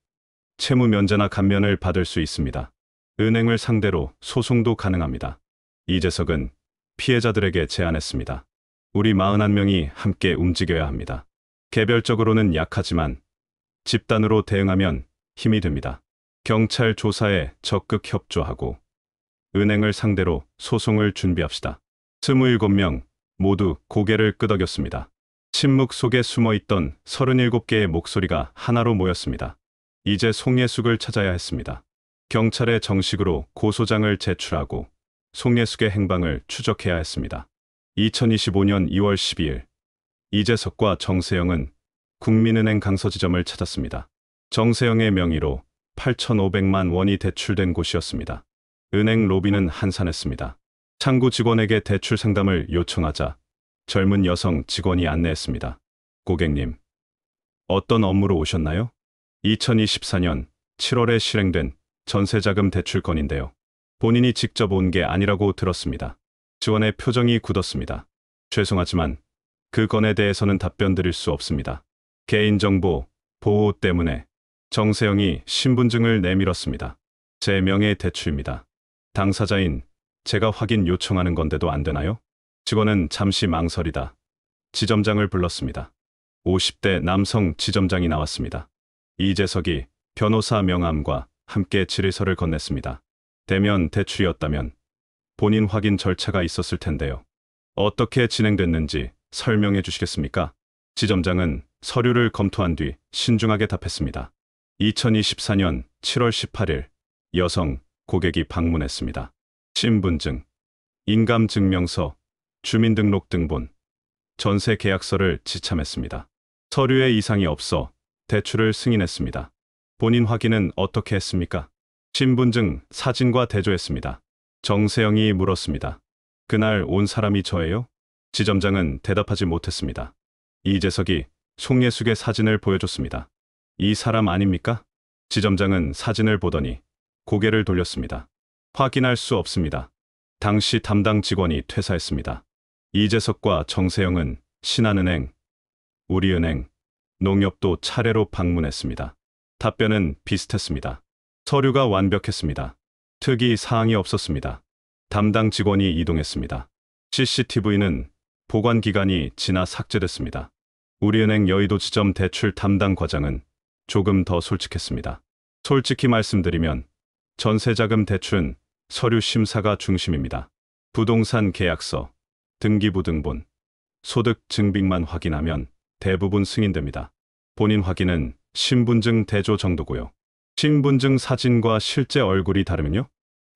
채무 면제나 감면을 받을 수 있습니다. 은행을 상대로 소송도 가능합니다. 이재석은 피해자들에게 제안했습니다. 우리 41명이 함께 움직여야 합니다. 개별적으로는 약하지만 집단으로 대응하면 힘이 됩니다. 경찰 조사에 적극 협조하고 은행을 상대로 소송을 준비합시다. 27명 모두 고개를 끄덕였습니다. 침묵 속에 숨어있던 37개의 목소리가 하나로 모였습니다. 이제 송예숙을 찾아야 했습니다. 경찰에 정식으로 고소장을 제출하고 송예숙의 행방을 추적해야 했습니다. 2025년 2월 12일 이재석과 정세영은 국민은행 강서지점을 찾았습니다. 정세영의 명의로 8,500만 원이 대출된 곳이었습니다. 은행 로비는 한산했습니다. 창구 직원에게 대출 상담을 요청하자 젊은 여성 직원이 안내했습니다. 고객님, 어떤 업무로 오셨나요? 2024년 7월에 실행된 전세자금 대출 건인데요. 본인이 직접 온 게 아니라고 들었습니다. 직원의 표정이 굳었습니다. 죄송하지만 그 건에 대해서는 답변 드릴 수 없습니다. 개인정보 보호 때문에. 정세영이 신분증을 내밀었습니다. 제 명의 대출입니다. 당사자인 제가 확인 요청하는 건데도 안 되나요? 직원은 잠시 망설이다 지점장을 불렀습니다. 50대 남성 지점장이 나왔습니다. 이재석이 변호사 명함과 함께 질의서를 건넸습니다. 대면 대출이었다면 본인 확인 절차가 있었을 텐데요. 어떻게 진행됐는지 설명해 주시겠습니까? 지점장은 서류를 검토한 뒤 신중하게 답했습니다. 2024년 7월 18일 여성 고객이 방문했습니다. 신분증, 인감증명서, 주민등록등본, 전세계약서를 지참했습니다. 서류에 이상이 없어 대출을 승인했습니다. 본인 확인은 어떻게 했습니까? 신분증 사진과 대조했습니다. 정세영이 물었습니다. 그날 온 사람이 저예요? 지점장은 대답하지 못했습니다. 이재석이 송예숙의 사진을 보여줬습니다. 이 사람 아닙니까? 지점장은 사진을 보더니 고개를 돌렸습니다. 확인할 수 없습니다. 당시 담당 직원이 퇴사했습니다. 이재석과 정세영은 신한은행, 우리은행, 농협도 차례로 방문했습니다. 답변은 비슷했습니다. 서류가 완벽했습니다. 특이 사항이 없었습니다. 담당 직원이 이동했습니다. CCTV는 보관 기간이 지나 삭제됐습니다. 우리은행 여의도 지점 대출 담당 과장은 조금 더 솔직했습니다. 솔직히 말씀드리면 전세자금 대출은 서류 심사가 중심입니다. 부동산 계약서, 등기부등본, 소득 증빙만 확인하면 대부분 승인됩니다. 본인 확인은 신분증 대조 정도고요. 신분증 사진과 실제 얼굴이 다르면요?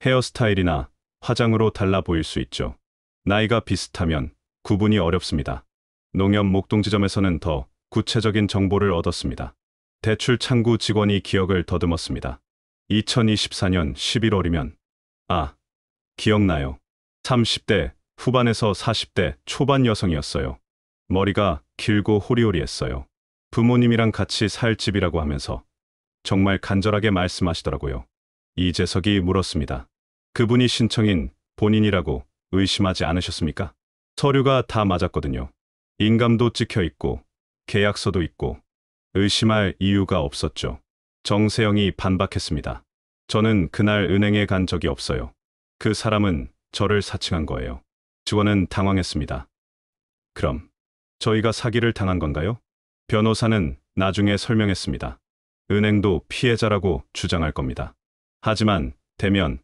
헤어스타일이나 화장으로 달라 보일 수 있죠. 나이가 비슷하면 구분이 어렵습니다. 농협 목동지점에서는 더 구체적인 정보를 얻었습니다. 대출 창구 직원이 기억을 더듬었습니다. 2024년 11월이면 기억나요. 30대 후반에서 40대 초반 여성이었어요. 머리가 길고 호리호리했어요. 부모님이랑 같이 살 집이라고 하면서 정말 간절하게 말씀하시더라고요. 이재석이 물었습니다. 그분이 신청인 본인이라고 의심하지 않으셨습니까? 서류가 다 맞았거든요. 인감도 찍혀 있고 계약서도 있고 의심할 이유가 없었죠. 정세영이 반박했습니다. 저는 그날 은행에 간 적이 없어요. 그 사람은 저를 사칭한 거예요. 직원은 당황했습니다. 그럼 저희가 사기를 당한 건가요? 변호사는 나중에 설명했습니다. 은행도 피해자라고 주장할 겁니다. 하지만 대면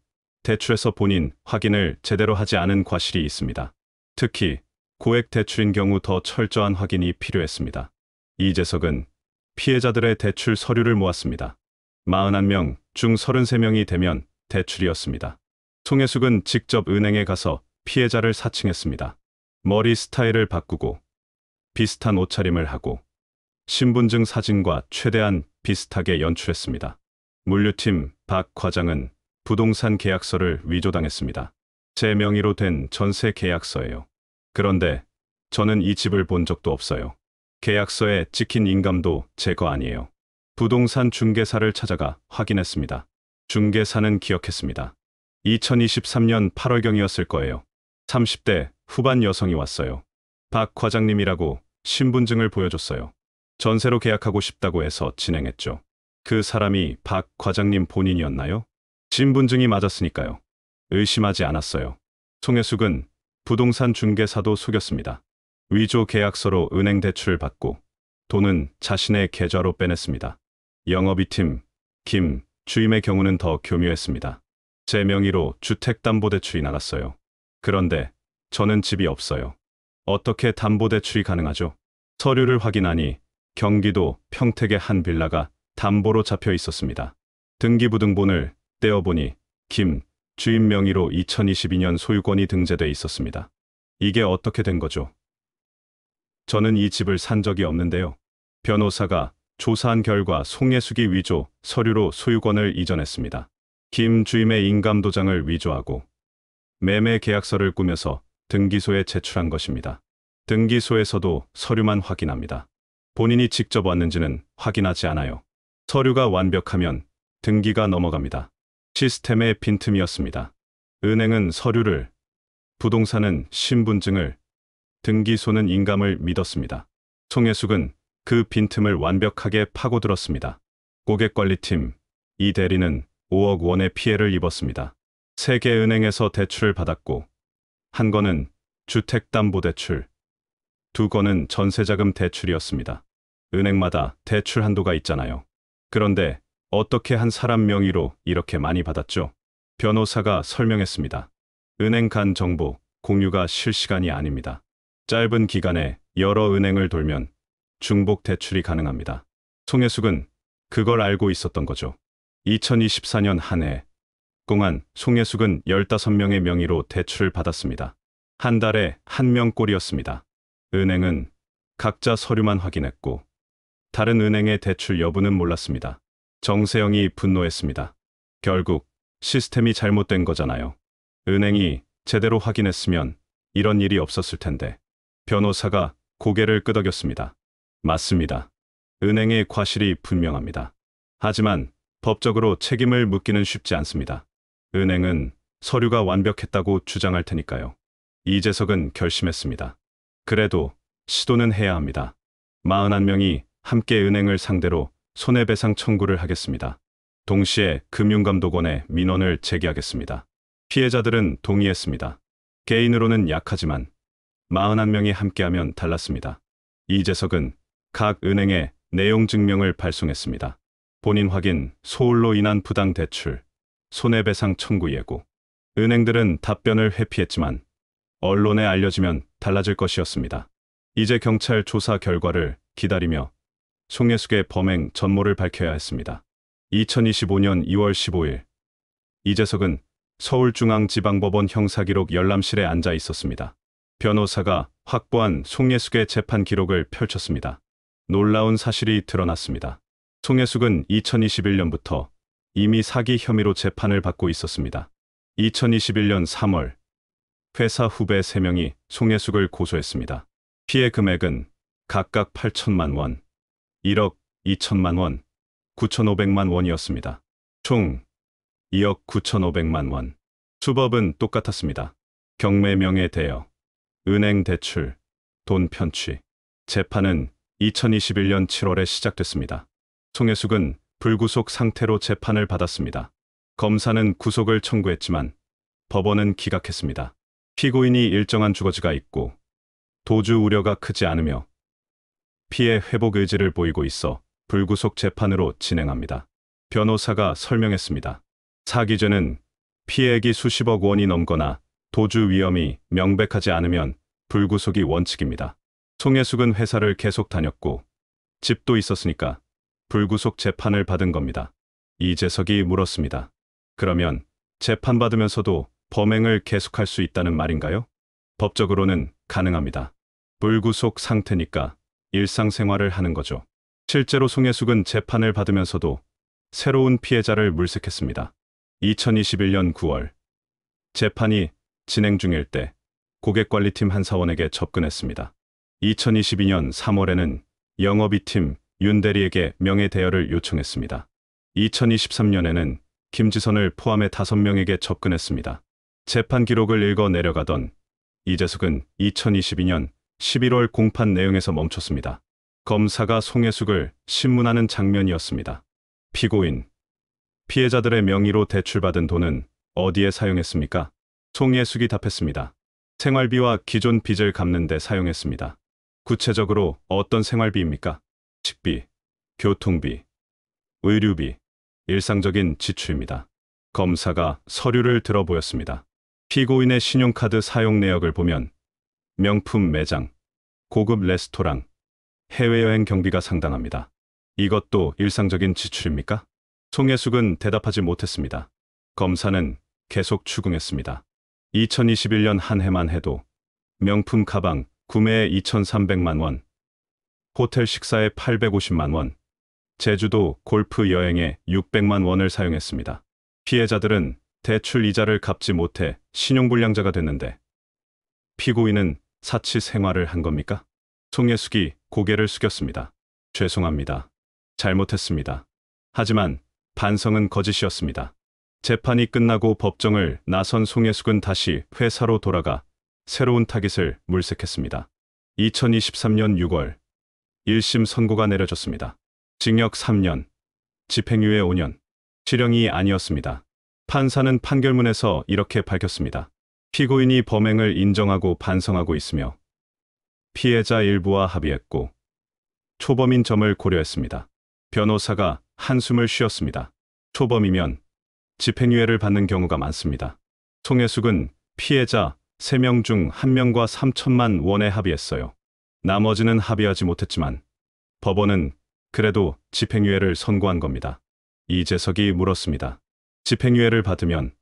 대출에서 본인 확인을 제대로 하지 않은 과실이 있습니다. 특히 고액 대출인 경우 더 철저한 확인이 필요했습니다. 이재석은 피해자들의 대출 서류를 모았습니다. 41명 중 33명이 대면 대출이었습니다. 송혜숙은 직접 은행에 가서 피해자를 사칭했습니다. 머리 스타일을 바꾸고 비슷한 옷차림을 하고 신분증 사진과 최대한 비슷하게 연출했습니다. 물류팀 박 과장은 부동산 계약서를 위조당했습니다. 제 명의로 된 전세 계약서예요. 그런데 저는 이 집을 본 적도 없어요. 계약서에 찍힌 인감도 제 거 아니에요. 부동산 중개사를 찾아가 확인했습니다. 중개사는 기억했습니다. 2023년 8월경이었을 거예요. 30대 후반 여성이 왔어요. 박 과장님이라고 신분증을 보여줬어요. 전세로 계약하고 싶다고 해서 진행했죠. 그 사람이 박 과장님 본인이었나요? 신분증이 맞았으니까요. 의심하지 않았어요. 송혜숙은 부동산 중개사도 속였습니다. 위조 계약서로 은행 대출을 받고 돈은 자신의 계좌로 빼냈습니다. 영업이팀 김 주임의 경우는 더 교묘했습니다. 제 명의로 주택담보대출이 나갔어요. 그런데 저는 집이 없어요. 어떻게 담보대출이 가능하죠? 서류를 확인하니 경기도 평택의 한 빌라가 담보로 잡혀 있었습니다. 등기부등본을 떼어보니 김 주임 명의로 2022년 소유권이 등재돼 있었습니다. 이게 어떻게 된 거죠? 저는 이 집을 산 적이 없는데요. 변호사가 조사한 결과 송혜숙이 위조 서류로 소유권을 이전했습니다. 김 주임의 인감도장을 위조하고 매매 계약서를 꾸며서 등기소에 제출한 것입니다. 등기소에서도 서류만 확인합니다. 본인이 직접 왔는지는 확인하지 않아요. 서류가 완벽하면 등기가 넘어갑니다. 시스템의 빈틈이었습니다. 은행은 서류를, 부동산은 신분증을, 등기소는 인감을 믿었습니다. 송혜숙은 그 빈틈을 완벽하게 파고들었습니다. 고객관리팀 이 대리는 5억 원의 피해를 입었습니다. 3개 은행에서 대출을 받았고 한 건은 주택담보대출, 2건은 전세자금 대출이었습니다. 은행마다 대출 한도가 있잖아요. 그런데 어떻게 한 사람 명의로 이렇게 많이 받았죠? 변호사가 설명했습니다. 은행 간 정보 공유가 실시간이 아닙니다. 짧은 기간에 여러 은행을 돌면 중복 대출이 가능합니다. 송혜숙은 그걸 알고 있었던 거죠. 2024년 한 해 동안 송혜숙은 15명의 명의로 대출을 받았습니다. 한 달에 1명꼴이었습니다. 은행은 각자 서류만 확인했고 다른 은행의 대출 여부는 몰랐습니다. 정세영이 분노했습니다. 결국 시스템이 잘못된 거잖아요. 은행이 제대로 확인했으면 이런 일이 없었을 텐데. 변호사가 고개를 끄덕였습니다. 맞습니다. 은행의 과실이 분명합니다. 하지만 법적으로 책임을 묻기는 쉽지 않습니다. 은행은 서류가 완벽했다고 주장할 테니까요. 이재석은 결심했습니다. 그래도 시도는 해야 합니다. 41명이 함께 은행을 상대로 손해배상 청구를 하겠습니다. 동시에 금융감독원에 민원을 제기하겠습니다. 피해자들은 동의했습니다. 개인으로는 약하지만 41명이 함께하면 달랐습니다. 이재석은 각 은행에 내용 증명을 발송했습니다. 본인 확인, 소홀로 인한 부당 대출, 손해배상 청구 예고. 은행들은 답변을 회피했지만 언론에 알려지면 달라질 것이었습니다. 이제 경찰 조사 결과를 기다리며 송혜숙의 범행 전모를 밝혀야 했습니다. 2025년 2월 15일 이재석은 서울중앙지방법원 형사기록 열람실에 앉아 있었습니다. 변호사가 확보한 송혜숙의 재판 기록을 펼쳤습니다. 놀라운 사실이 드러났습니다. 송혜숙은 2021년부터 이미 사기 혐의로 재판을 받고 있었습니다. 2021년 3월 회사 후배 3명이 송혜숙을 고소했습니다. 피해 금액은 각각 8천만 원, 1억 2천만 원, 9,500만 원이었습니다. 총 2억 9,500만 원. 수법은 똑같았습니다. 경매 명예 대여, 은행 대출, 돈 편취. 재판은 2021년 7월에 시작됐습니다. 송혜숙은 불구속 상태로 재판을 받았습니다. 검사는 구속을 청구했지만 법원은 기각했습니다. 피고인이 일정한 주거지가 있고 도주 우려가 크지 않으며 피해 회복 의지를 보이고 있어 불구속 재판으로 진행합니다. 변호사가 설명했습니다. 사기죄는 피해액이 수십억 원이 넘거나 도주 위험이 명백하지 않으면 불구속이 원칙입니다. 송혜숙은 회사를 계속 다녔고 집도 있었으니까 불구속 재판을 받은 겁니다. 이재석이 물었습니다. 그러면 재판받으면서도 범행을 계속할 수 있다는 말인가요? 법적으로는 가능합니다. 불구속 상태니까 일상생활을 하는 거죠. 실제로 송혜숙은 재판을 받으면서도 새로운 피해자를 물색했습니다. 2021년 9월 재판이 진행 중일 때 고객관리팀 한 사원에게 접근했습니다. 2022년 3월에는 영업이팀 윤 대리에게 명예대여를 요청했습니다. 2023년에는 김지선을 포함해 5명에게 접근했습니다. 재판 기록을 읽어 내려가던 이재석은 2022년 11월 공판 내용에서 멈췄습니다. 검사가 송혜숙을 신문하는 장면이었습니다. 피고인, 피해자들의 명의로 대출받은 돈은 어디에 사용했습니까? 송혜숙이 답했습니다. 생활비와 기존 빚을 갚는 데 사용했습니다. 구체적으로 어떤 생활비입니까? 식비, 교통비, 의류비, 일상적인 지출입니다. 검사가 서류를 들어보였습니다. 피고인의 신용카드 사용 내역을 보면 명품 매장, 고급 레스토랑, 해외여행 경비가 상당합니다. 이것도 일상적인 지출입니까? 송혜숙은 대답하지 못했습니다. 검사는 계속 추궁했습니다. 2021년 한 해만 해도 명품 가방 구매에 2,300만 원, 호텔 식사에 850만 원, 제주도 골프 여행에 600만 원을 사용했습니다. 피해자들은 대출 이자를 갚지 못해 신용불량자가 됐는데 피고인은 사치 생활을 한 겁니까? 송혜숙이 고개를 숙였습니다. 죄송합니다. 잘못했습니다. 하지만 반성은 거짓이었습니다. 재판이 끝나고 법정을 나선 송혜숙은 다시 회사로 돌아가 새로운 타깃을 물색했습니다. 2023년 6월 1심 선고가 내려졌습니다. 징역 3년, 집행유예 5년, 실형이 아니었습니다. 판사는 판결문에서 이렇게 밝혔습니다. 피고인이 범행을 인정하고 반성하고 있으며 피해자 일부와 합의했고 초범인 점을 고려했습니다. 변호사가 한숨을 쉬었습니다. 초범이면 집행유예를 받는 경우가 많습니다. 송혜숙은 피해자 3명 중 1명과 3천만 원에 합의했어요. 나머지는 합의하지 못했지만 법원은 그래도 집행유예를 선고한 겁니다. 이재석이 물었습니다. 집행유예를 받으면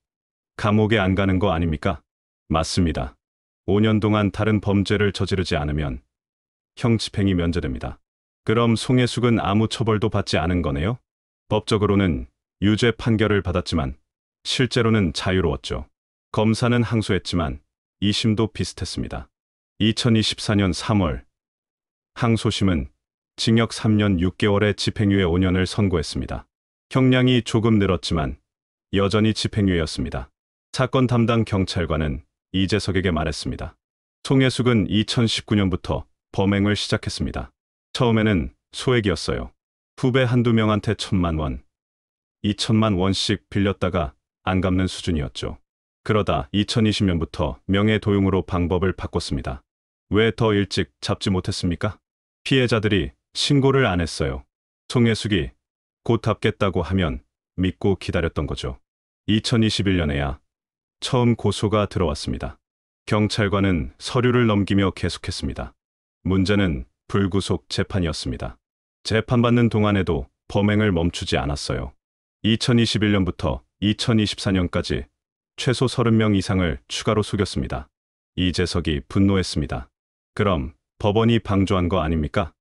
감옥에 안 가는 거 아닙니까? 맞습니다. 5년 동안 다른 범죄를 저지르지 않으면 형 집행이 면제됩니다. 그럼 송혜숙은 아무 처벌도 받지 않은 거네요? 법적으로는 유죄 판결을 받았지만 실제로는 자유로웠죠. 검사는 항소했지만 2심도 비슷했습니다. 2024년 3월 항소심은 징역 3년 6개월에 집행유예 5년을 선고했습니다. 형량이 조금 늘었지만 여전히 집행유예였습니다. 사건 담당 경찰관은 이재석에게 말했습니다. 송혜숙은 2019년부터 범행을 시작했습니다. 처음에는 소액이었어요. 후배 한두 명한테 1,000만 원, 2천만 원씩 빌렸다가 안 갚는 수준이었죠. 그러다 2020년부터 명예도용으로 방법을 바꿨습니다. 왜 더 일찍 잡지 못했습니까? 피해자들이 신고를 안 했어요. 송혜숙이 곧 갚겠다고 하면 믿고 기다렸던 거죠. 2021년에야 처음 고소가 들어왔습니다. 경찰관은 서류를 넘기며 계속했습니다. 문제는 불구속 재판이었습니다. 재판받는 동안에도 범행을 멈추지 않았어요. 2021년부터 2024년까지 최소 30명 이상을 추가로 속였습니다. 이재석이 분노했습니다. 그럼 법원이 방조한 거 아닙니까?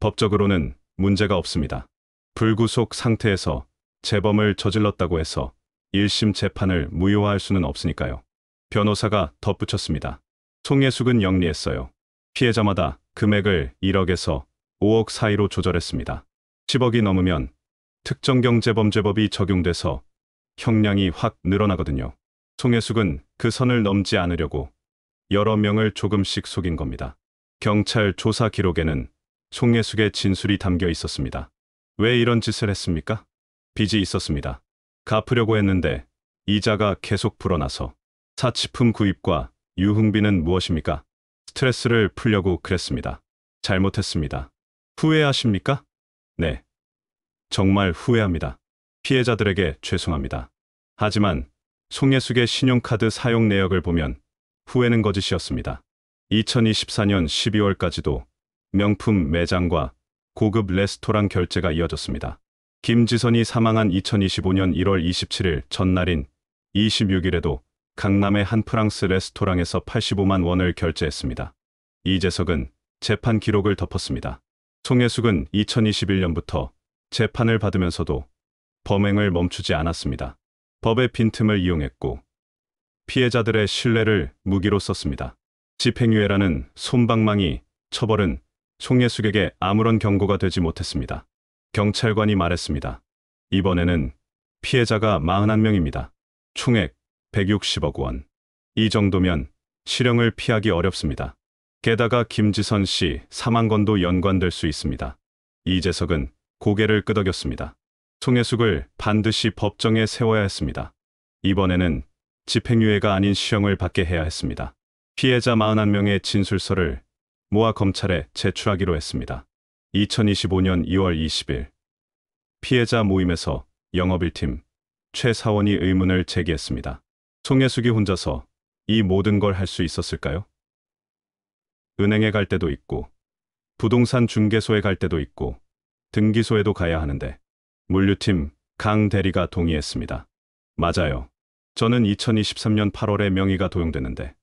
법적으로는 문제가 없습니다. 불구속 상태에서 재범을 저질렀다고 해서 1심 재판을 무효화할 수는 없으니까요. 변호사가 덧붙였습니다. 송혜숙은 영리했어요. 피해자마다 금액을 1억에서 5억 사이로 조절했습니다. 10억이 넘으면 특정경제범죄법이 적용돼서 형량이 확 늘어나거든요. 송혜숙은 그 선을 넘지 않으려고 여러 명을 조금씩 속인 겁니다. 경찰 조사 기록에는 송혜숙의 진술이 담겨 있었습니다. 왜 이런 짓을 했습니까? 빚이 있었습니다. 갚으려고 했는데 이자가 계속 불어나서. 사치품 구입과 유흥비는 무엇입니까? 스트레스를 풀려고 그랬습니다. 잘못했습니다. 후회하십니까? 네. 정말 후회합니다. 피해자들에게 죄송합니다. 하지만 송혜숙의 신용카드 사용 내역을 보면 후회는 거짓이었습니다. 2024년 12월까지도 명품 매장과 고급 레스토랑 결제가 이어졌습니다. 김지선이 사망한 2025년 1월 27일 전날인 26일에도 강남의 한 프랑스 레스토랑에서 85만 원을 결제했습니다. 이재석은 재판 기록을 덮었습니다. 송혜숙은 2021년부터 재판을 받으면서도 범행을 멈추지 않았습니다. 법의 빈틈을 이용했고 피해자들의 신뢰를 무기로 썼습니다. 집행유예라는 솜방망이 처벌은 송혜숙에게 아무런 경고가 되지 못했습니다. 경찰관이 말했습니다. 이번에는 피해자가 41명입니다. 총액 160억 원. 이 정도면 실형을 피하기 어렵습니다. 게다가 김지선 씨 사망건도 연관될 수 있습니다. 이재석은 고개를 끄덕였습니다. 송혜숙을 반드시 법정에 세워야 했습니다. 이번에는 집행유예가 아닌 실형을 받게 해야 했습니다. 피해자 41명의 진술서를 모아 검찰에 제출하기로 했습니다. 2025년 2월 20일 피해자 모임에서 영업 1팀 최 사원이 의문을 제기했습니다. 송혜숙이 혼자서 이 모든 걸 할 수 있었을까요? 은행에 갈 때도 있고 부동산 중개소에 갈 때도 있고 등기소에도 가야 하는데 물류팀 강 대리가 동의했습니다. 맞아요. 저는 2023년 8월에 명의가 도용됐는데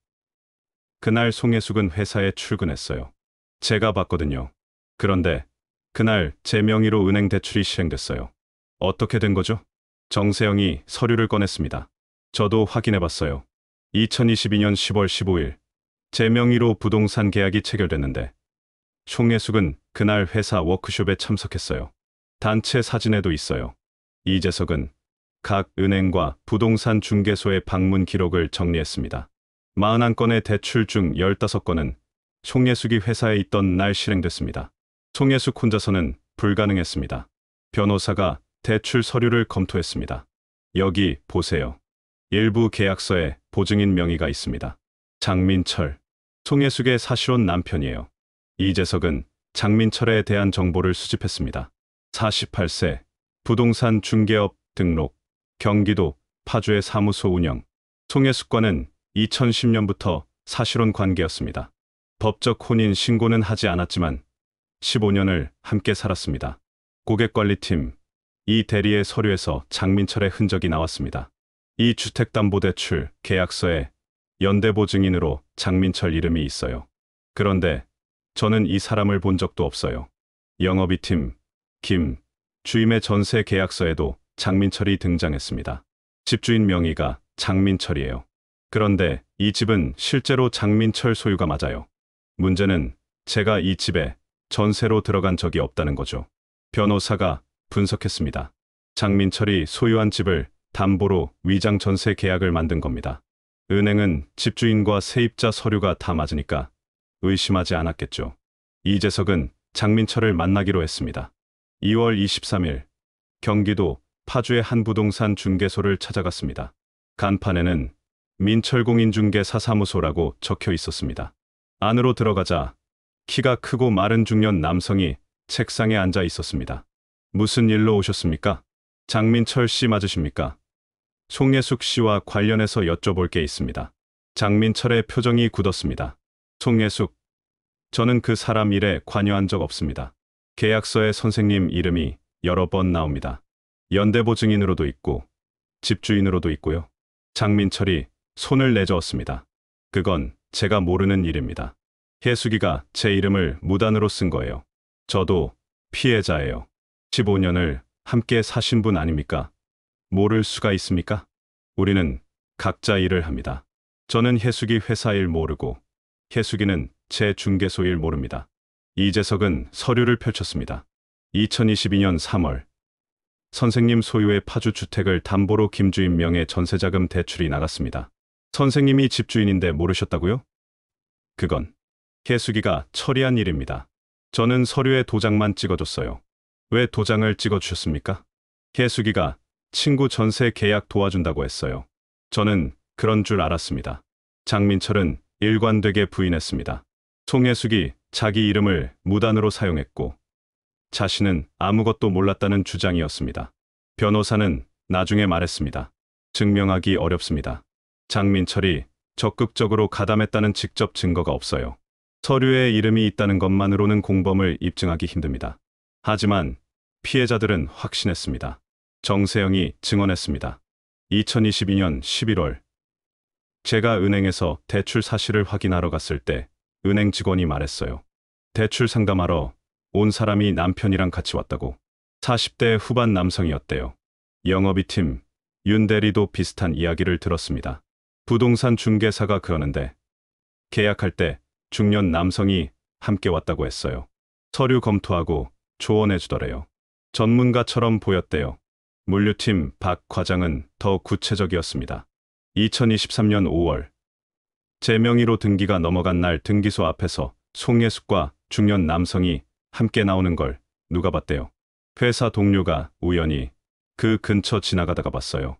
그날 송혜숙은 회사에 출근했어요. 제가 봤거든요. 그런데 그날 제 명의로 은행 대출이 실행됐어요. 어떻게 된 거죠? 정세영이 서류를 꺼냈습니다. 저도 확인해봤어요. 2022년 10월 15일 제 명의로 부동산 계약이 체결됐는데 송혜숙은 그날 회사 워크숍에 참석했어요. 단체 사진에도 있어요. 이재석은 각 은행과 부동산 중개소의 방문 기록을 정리했습니다. 41건의 대출 중 15건은 송혜숙이 회사에 있던 날 실행됐습니다. 송혜숙 혼자서는 불가능했습니다. 변호사가 대출 서류를 검토했습니다. 여기 보세요. 일부 계약서에 보증인 명의가 있습니다. 장민철, 송혜숙의 사실혼 남편이에요. 이재석은 장민철에 대한 정보를 수집했습니다. 48세, 부동산 중개업 등록, 경기도 파주의 사무소 운영. 송혜숙과는 2010년부터 사실혼 관계였습니다. 법적 혼인 신고는 하지 않았지만 15년을 함께 살았습니다. 고객관리팀, 이 대리의 서류에서 장민철의 흔적이 나왔습니다. 이 주택담보대출 계약서에 연대보증인으로 장민철 이름이 있어요. 그런데 저는 이 사람을 본 적도 없어요. 영업이팀, 김, 주임의 전세 계약서에도 장민철이 등장했습니다. 집주인 명의가 장민철이에요. 그런데 이 집은 실제로 장민철 소유가 맞아요. 문제는 제가 이 집에 전세로 들어간 적이 없다는 거죠. 변호사가 분석했습니다. 장민철이 소유한 집을 담보로 위장 전세 계약을 만든 겁니다. 은행은 집주인과 세입자 서류가 다 맞으니까 의심하지 않았겠죠. 이재석은 장민철을 만나기로 했습니다. 2월 23일 경기도 파주의 한 부동산 중개소를 찾아갔습니다. 간판에는 민철공인중개사 사무소라고 적혀 있었습니다. 안으로 들어가자 키가 크고 마른 중년 남성이 책상에 앉아 있었습니다. 무슨 일로 오셨습니까? 장민철 씨 맞으십니까? 송혜숙 씨와 관련해서 여쭤볼 게 있습니다. 장민철의 표정이 굳었습니다. 송혜숙, 저는 그 사람 일에 관여한 적 없습니다. 계약서에 선생님 이름이 여러 번 나옵니다. 연대보증인으로도 있고 집주인으로도 있고요. 장민철이 손을 내저었습니다. 그건 제가 모르는 일입니다. 혜숙이가 제 이름을 무단으로 쓴 거예요. 저도 피해자예요. 15년을 함께 사신 분 아닙니까? 모를 수가 있습니까? 우리는 각자 일을 합니다. 저는 혜숙이 회사 일 모르고 혜숙이는 제 중개소 일 모릅니다. 이재석은 서류를 펼쳤습니다. 2022년 3월 선생님 소유의 파주 주택을 담보로 김주임 명의 전세자금 대출이 나갔습니다. 선생님이 집주인인데 모르셨다고요? 그건 혜숙이가 처리한 일입니다. 저는 서류에 도장만 찍어줬어요. 왜 도장을 찍어주셨습니까? 혜숙이가 친구 전세 계약 도와준다고 했어요. 저는 그런 줄 알았습니다. 장민철은 일관되게 부인했습니다. 송혜숙이 자기 이름을 무단으로 사용했고 자신은 아무것도 몰랐다는 주장이었습니다. 변호사는 나중에 말했습니다. 증명하기 어렵습니다. 장민철이 적극적으로 가담했다는 직접 증거가 없어요. 서류에 이름이 있다는 것만으로는 공범을 입증하기 힘듭니다. 하지만 피해자들은 확신했습니다. 정세영이 증언했습니다. 2022년 11월 제가 은행에서 대출 사실을 확인하러 갔을 때 은행 직원이 말했어요. 대출 상담하러 온 사람이 남편이랑 같이 왔다고. 40대 후반 남성이었대요. 영업이 팀 윤대리도 비슷한 이야기를 들었습니다. 부동산 중개사가 그러는데 계약할 때 중년 남성이 함께 왔다고 했어요. 서류 검토하고 조언해 주더래요. 전문가처럼 보였대요. 물류팀 박 과장은 더 구체적이었습니다. 2023년 5월 제 명의로 등기가 넘어간 날 등기소 앞에서 송예숙과 중년 남성이 함께 나오는 걸 누가 봤대요. 회사 동료가 우연히 그 근처 지나가다가 봤어요.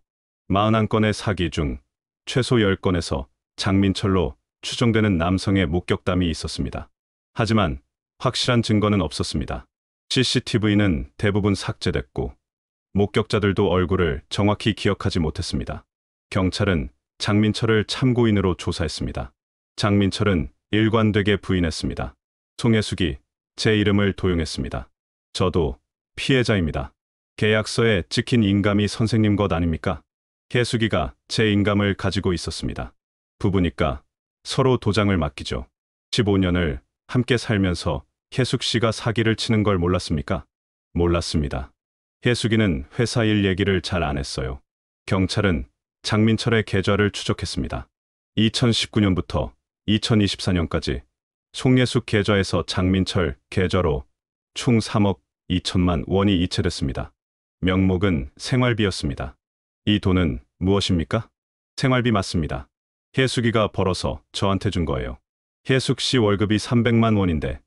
41건의 사기 중 최소 10건에서 장민철로 추정되는 남성의 목격담이 있었습니다. 하지만 확실한 증거는 없었습니다. CCTV는 대부분 삭제됐고 목격자들도 얼굴을 정확히 기억하지 못했습니다. 경찰은 장민철을 참고인으로 조사했습니다. 장민철은 일관되게 부인했습니다. 송혜숙이 제 이름을 도용했습니다. 저도 피해자입니다. 계약서에 찍힌 인감이 선생님 것 아닙니까? 혜숙이가 제 인감을 가지고 있었습니다. 부부니까 서로 도장을 맡기죠. 15년을 함께 살면서 혜숙 씨가 사기를 치는 걸 몰랐습니까? 몰랐습니다. 혜숙이는 회사 일 얘기를 잘 안 했어요. 경찰은 장민철의 계좌를 추적했습니다. 2019년부터 2024년까지 송예숙 계좌에서 장민철 계좌로 총 3억 2천만 원이 이체됐습니다. 명목은 생활비였습니다. 이 돈은 무엇입니까? 생활비 맞습니다. 혜숙이가 벌어서 저한테 준 거예요. 혜숙 씨 월급이 300만 원인데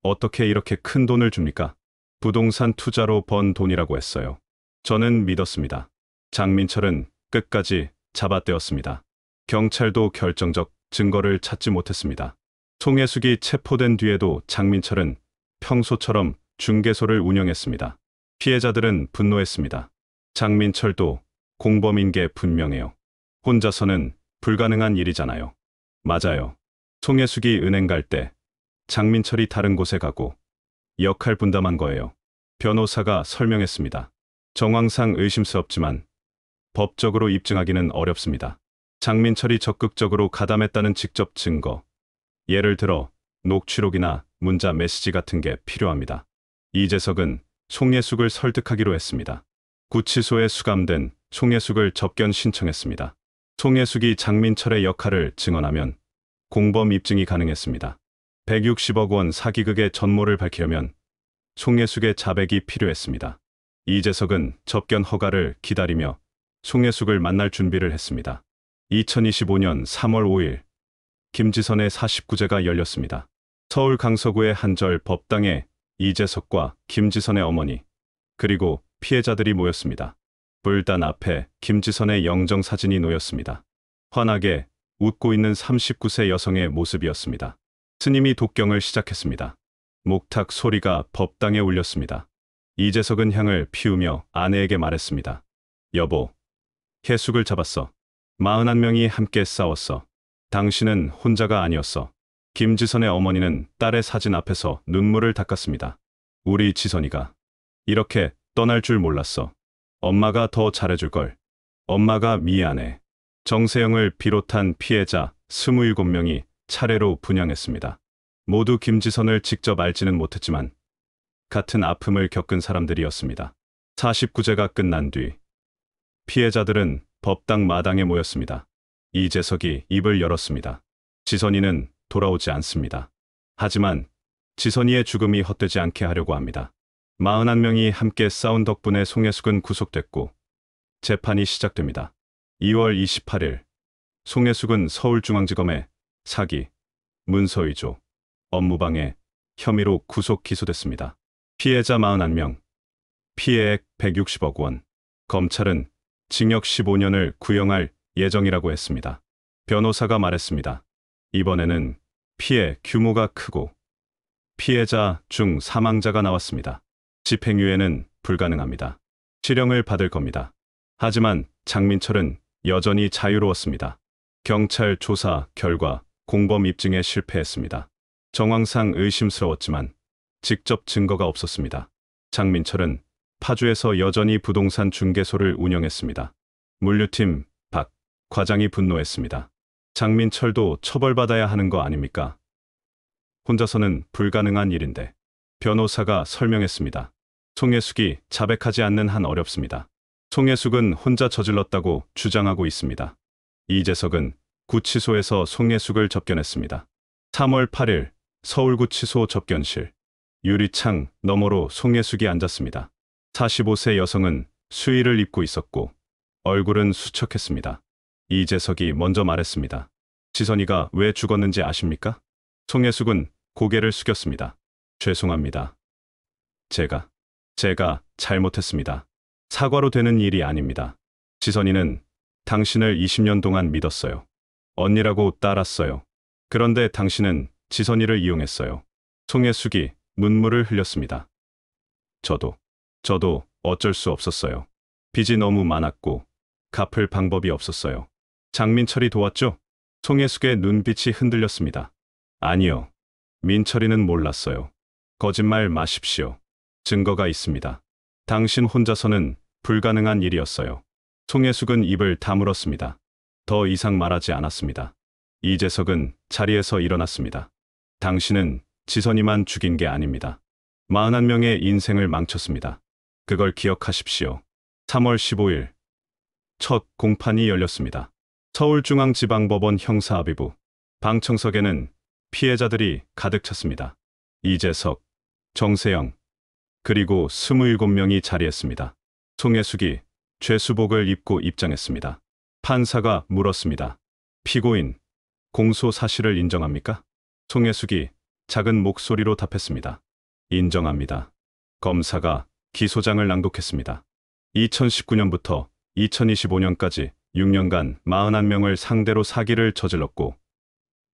어떻게 이렇게 큰 돈을 줍니까? 부동산 투자로 번 돈이라고 했어요. 저는 믿었습니다. 장민철은 끝까지 잡아떼었습니다. 경찰도 결정적 증거를 찾지 못했습니다. 송혜숙이 체포된 뒤에도 장민철은 평소처럼 중개소를 운영했습니다. 피해자들은 분노했습니다. 장민철도 공범인 게 분명해요. 혼자서는 불가능한 일이잖아요. 맞아요. 송혜숙이 은행 갈 때 장민철이 다른 곳에 가고 역할 분담한 거예요. 변호사가 설명했습니다. 정황상 의심스럽지만 법적으로 입증하기는 어렵습니다. 장민철이 적극적으로 가담했다는 직접 증거, 예를 들어 녹취록이나 문자 메시지 같은 게 필요합니다. 이재석은 송예숙을 설득하기로 했습니다. 구치소에 수감된 송예숙을 접견 신청했습니다. 송예숙이 장민철의 역할을 증언하면 공범 입증이 가능했습니다. 160억 원 사기극의 전모를 밝히려면 송예숙의 자백이 필요했습니다. 이재석은 접견 허가를 기다리며 송예숙을 만날 준비를 했습니다. 2025년 3월 5일 김지선의 49제가 열렸습니다. 서울 강서구의 한절 법당에 이재석과 김지선의 어머니 그리고 피해자들이 모였습니다. 불단 앞에 김지선의 영정사진이 놓였습니다. 환하게 웃고 있는 39세 여성의 모습이었습니다. 스님이 독경을 시작했습니다. 목탁 소리가 법당에 울렸습니다. 이재석은 향을 피우며 아내에게 말했습니다. 여보, 혜숙을 잡았어. 41명이 함께 싸웠어. 당신은 혼자가 아니었어. 김지선의 어머니는 딸의 사진 앞에서 눈물을 닦았습니다. 우리 지선이가 이렇게 떠날 줄 몰랐어. 엄마가 더 잘해줄걸. 엄마가 미안해. 정세영을 비롯한 피해자 27명이 차례로 분향했습니다. 모두 김지선을 직접 알지는 못했지만 같은 아픔을 겪은 사람들이었습니다. 49제가 끝난 뒤 피해자들은 법당 마당에 모였습니다. 이재석이 입을 열었습니다. 지선이는 돌아오지 않습니다. 하지만 지선이의 죽음이 헛되지 않게 하려고 합니다. 41명이 함께 싸운 덕분에 송혜숙은 구속됐고 재판이 시작됩니다. 2월 28일 송혜숙은 서울중앙지검에 사기, 문서위조, 업무방해 혐의로 구속 기소됐습니다. 피해자 41명, 피해액 160억 원. 검찰은 징역 15년을 구형할 예정이라고 했습니다. 변호사가 말했습니다. 이번에는 피해 규모가 크고 피해자 중 사망자가 나왔습니다. 집행유예는 불가능합니다. 실형을 받을 겁니다. 하지만 장민철은 여전히 자유로웠습니다. 경찰 조사 결과 공범 입증에 실패했습니다. 정황상 의심스러웠지만 직접 증거가 없었습니다. 장민철은 파주에서 여전히 부동산 중개소를 운영했습니다. 물류팀 박 과장이 분노했습니다. 장민철도 처벌받아야 하는 거 아닙니까? 혼자서는 불가능한 일인데. 변호사가 설명했습니다. 송혜숙이 자백하지 않는 한 어렵습니다. 송혜숙은 혼자 저질렀다고 주장하고 있습니다. 이재석은 구치소에서 송혜숙을 접견했습니다. 3월 8일 서울구치소 접견실. 유리창 너머로 송혜숙이 앉았습니다. 45세 여성은 수의를 입고 있었고 얼굴은 수척했습니다. 이재석이 먼저 말했습니다. 지선이가 왜 죽었는지 아십니까? 송혜숙은 고개를 숙였습니다. 죄송합니다. 제가 잘못했습니다. 사과로 되는 일이 아닙니다. 지선이는 당신을 20년 동안 믿었어요. 언니라고 따랐어요. 그런데 당신은 지선이를 이용했어요. 송혜숙이 눈물을 흘렸습니다. 저도 어쩔 수 없었어요. 빚이 너무 많았고 갚을 방법이 없었어요. 장민철이 도왔죠? 송혜숙의 눈빛이 흔들렸습니다. 아니요. 민철이는 몰랐어요. 거짓말 마십시오. 증거가 있습니다. 당신 혼자서는 불가능한 일이었어요. 송혜숙은 입을 다물었습니다. 더 이상 말하지 않았습니다. 이재석은 자리에서 일어났습니다. 당신은 지선이만 죽인 게 아닙니다. 41명의 인생을 망쳤습니다. 그걸 기억하십시오. 3월 15일 첫 공판이 열렸습니다. 서울중앙지방법원 형사합의부 방청석에는 피해자들이 가득 찼습니다. 이재석, 정세영, 그리고 27명이 자리했습니다. 송혜숙이 죄수복을 입고 입장했습니다. 판사가 물었습니다. 피고인, 공소 사실을 인정합니까? 송혜숙이 작은 목소리로 답했습니다. 인정합니다. 검사가 기소장을 낭독했습니다. 2019년부터 2025년까지 6년간 41명을 상대로 사기를 저질렀고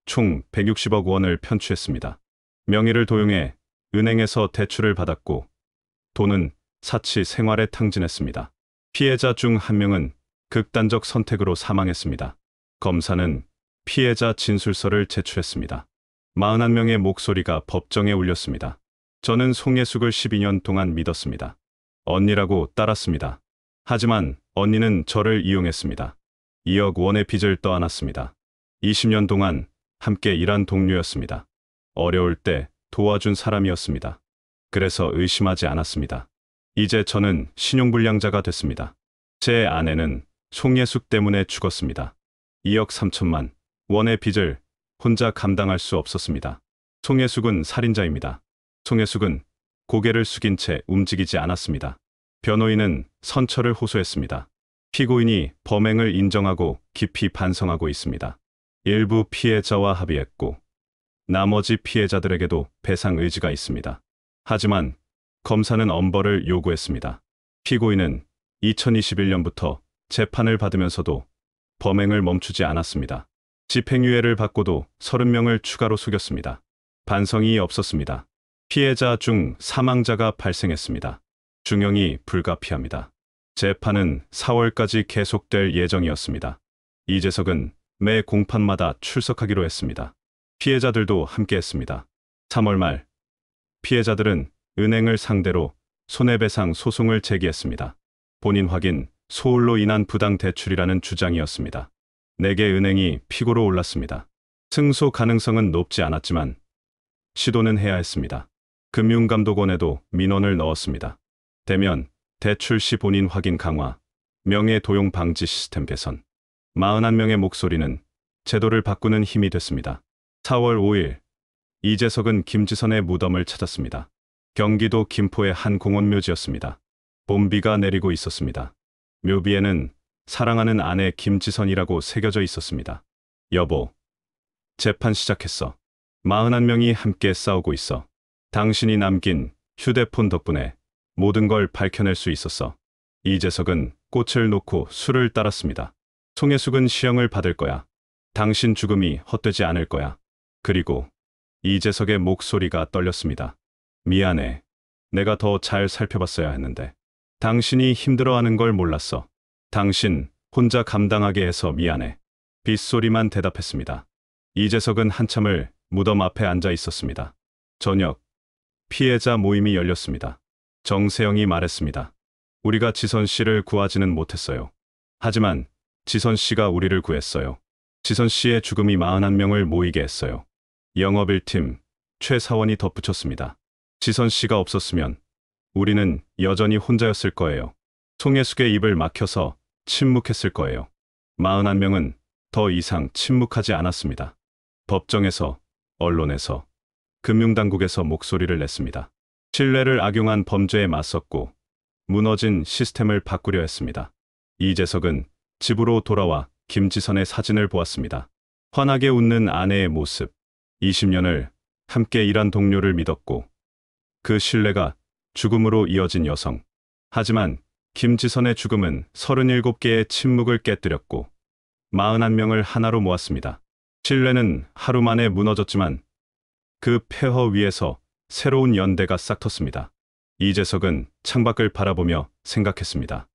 총 160억 원을 편취했습니다. 명의를 도용해 은행에서 대출을 받았고 돈은 사치 생활에 탕진했습니다. 피해자 중 한 명은 극단적 선택으로 사망했습니다. 검사는 피해자 진술서를 제출했습니다. 41명의 목소리가 법정에 울렸습니다. 저는 송혜숙을 12년 동안 믿었습니다. 언니라고 따랐습니다. 하지만 언니는 저를 이용했습니다. 2억 원의 빚을 떠안았습니다. 20년 동안 함께 일한 동료였습니다. 어려울 때 도와준 사람이었습니다. 그래서 의심하지 않았습니다. 이제 저는 신용불량자가 됐습니다. 제 아내는 송혜숙 때문에 죽었습니다. 2억 3천만 원의 빚을 혼자 감당할 수 없었습니다. 송혜숙은 살인자입니다. 송혜숙은 고개를 숙인 채 움직이지 않았습니다. 변호인은 선처를 호소했습니다. 피고인이 범행을 인정하고 깊이 반성하고 있습니다. 일부 피해자와 합의했고 나머지 피해자들에게도 배상 의지가 있습니다. 하지만 검사는 엄벌을 요구했습니다. 피고인은 2021년부터 재판을 받으면서도 범행을 멈추지 않았습니다. 집행유예를 받고도 30명을 추가로 속였습니다. 반성이 없었습니다. 피해자 중 사망자가 발생했습니다. 중형이 불가피합니다. 재판은 4월까지 계속될 예정이었습니다. 이재석은 매 공판마다 출석하기로 했습니다. 피해자들도 함께했습니다. 3월 말 피해자들은 은행을 상대로 손해배상 소송을 제기했습니다. 본인 확인, 소홀로 인한 부당 대출이라는 주장이었습니다. 4개 은행이 피고로 올랐습니다. 승소 가능성은 높지 않았지만 시도는 해야 했습니다. 금융감독원에도 민원을 넣었습니다. 대면, 대출 시 본인 확인 강화, 명예 도용 방지 시스템 개선. 41명의 목소리는 제도를 바꾸는 힘이 됐습니다. 4월 5일 이재석은 김지선의 무덤을 찾았습니다. 경기도 김포의 한 공원 묘지였습니다. 봄비가 내리고 있었습니다. 묘비에는 사랑하는 아내 김지선이라고 새겨져 있었습니다. 여보, 재판 시작했어. 41명이 함께 싸우고 있어. 당신이 남긴 휴대폰 덕분에 모든 걸 밝혀낼 수 있었어. 이재석은 꽃을 놓고 술을 따랐습니다. 송혜숙은 시형을 받을 거야. 당신 죽음이 헛되지 않을 거야. 그리고 이재석의 목소리가 떨렸습니다. 미안해. 내가 더 잘 살펴봤어야 했는데. 당신이 힘들어하는 걸 몰랐어. 당신 혼자 감당하게 해서 미안해. 빗소리만 대답했습니다. 이재석은 한참을 무덤 앞에 앉아 있었습니다. 저녁, 피해자 모임이 열렸습니다. 정세영이 말했습니다. 우리가 지선 씨를 구하지는 못했어요. 하지만 지선 씨가 우리를 구했어요. 지선 씨의 죽음이 41명을 모이게 했어요. 영업 1팀 최 사원이 덧붙였습니다. 지선 씨가 없었으면 우리는 여전히 혼자였을 거예요. 송혜숙의 입을 막혀서 침묵했을 거예요. 41명은 더 이상 침묵하지 않았습니다. 법정에서, 언론에서, 금융당국에서 목소리를 냈습니다. 신뢰를 악용한 범죄에 맞섰고 무너진 시스템을 바꾸려 했습니다. 이재석은 집으로 돌아와 김지선의 사진을 보았습니다. 환하게 웃는 아내의 모습, 20년을 함께 일한 동료를 믿었고 그 신뢰가 죽음으로 이어진 여성. 하지만 김지선의 죽음은 37개의 침묵을 깨뜨렸고 41명을 하나로 모았습니다. 신뢰는 하루 만에 무너졌지만 그 폐허 위에서 새로운 연대가 싹 텄습니다. 이재석은 창밖을 바라보며 생각했습니다.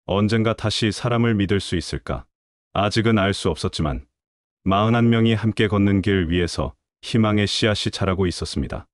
언젠가 다시 사람을 믿을 수 있을까? 아직은 알 수 없었지만 41명이 함께 걷는 길 위에서 희망의 씨앗이 자라고 있었습니다.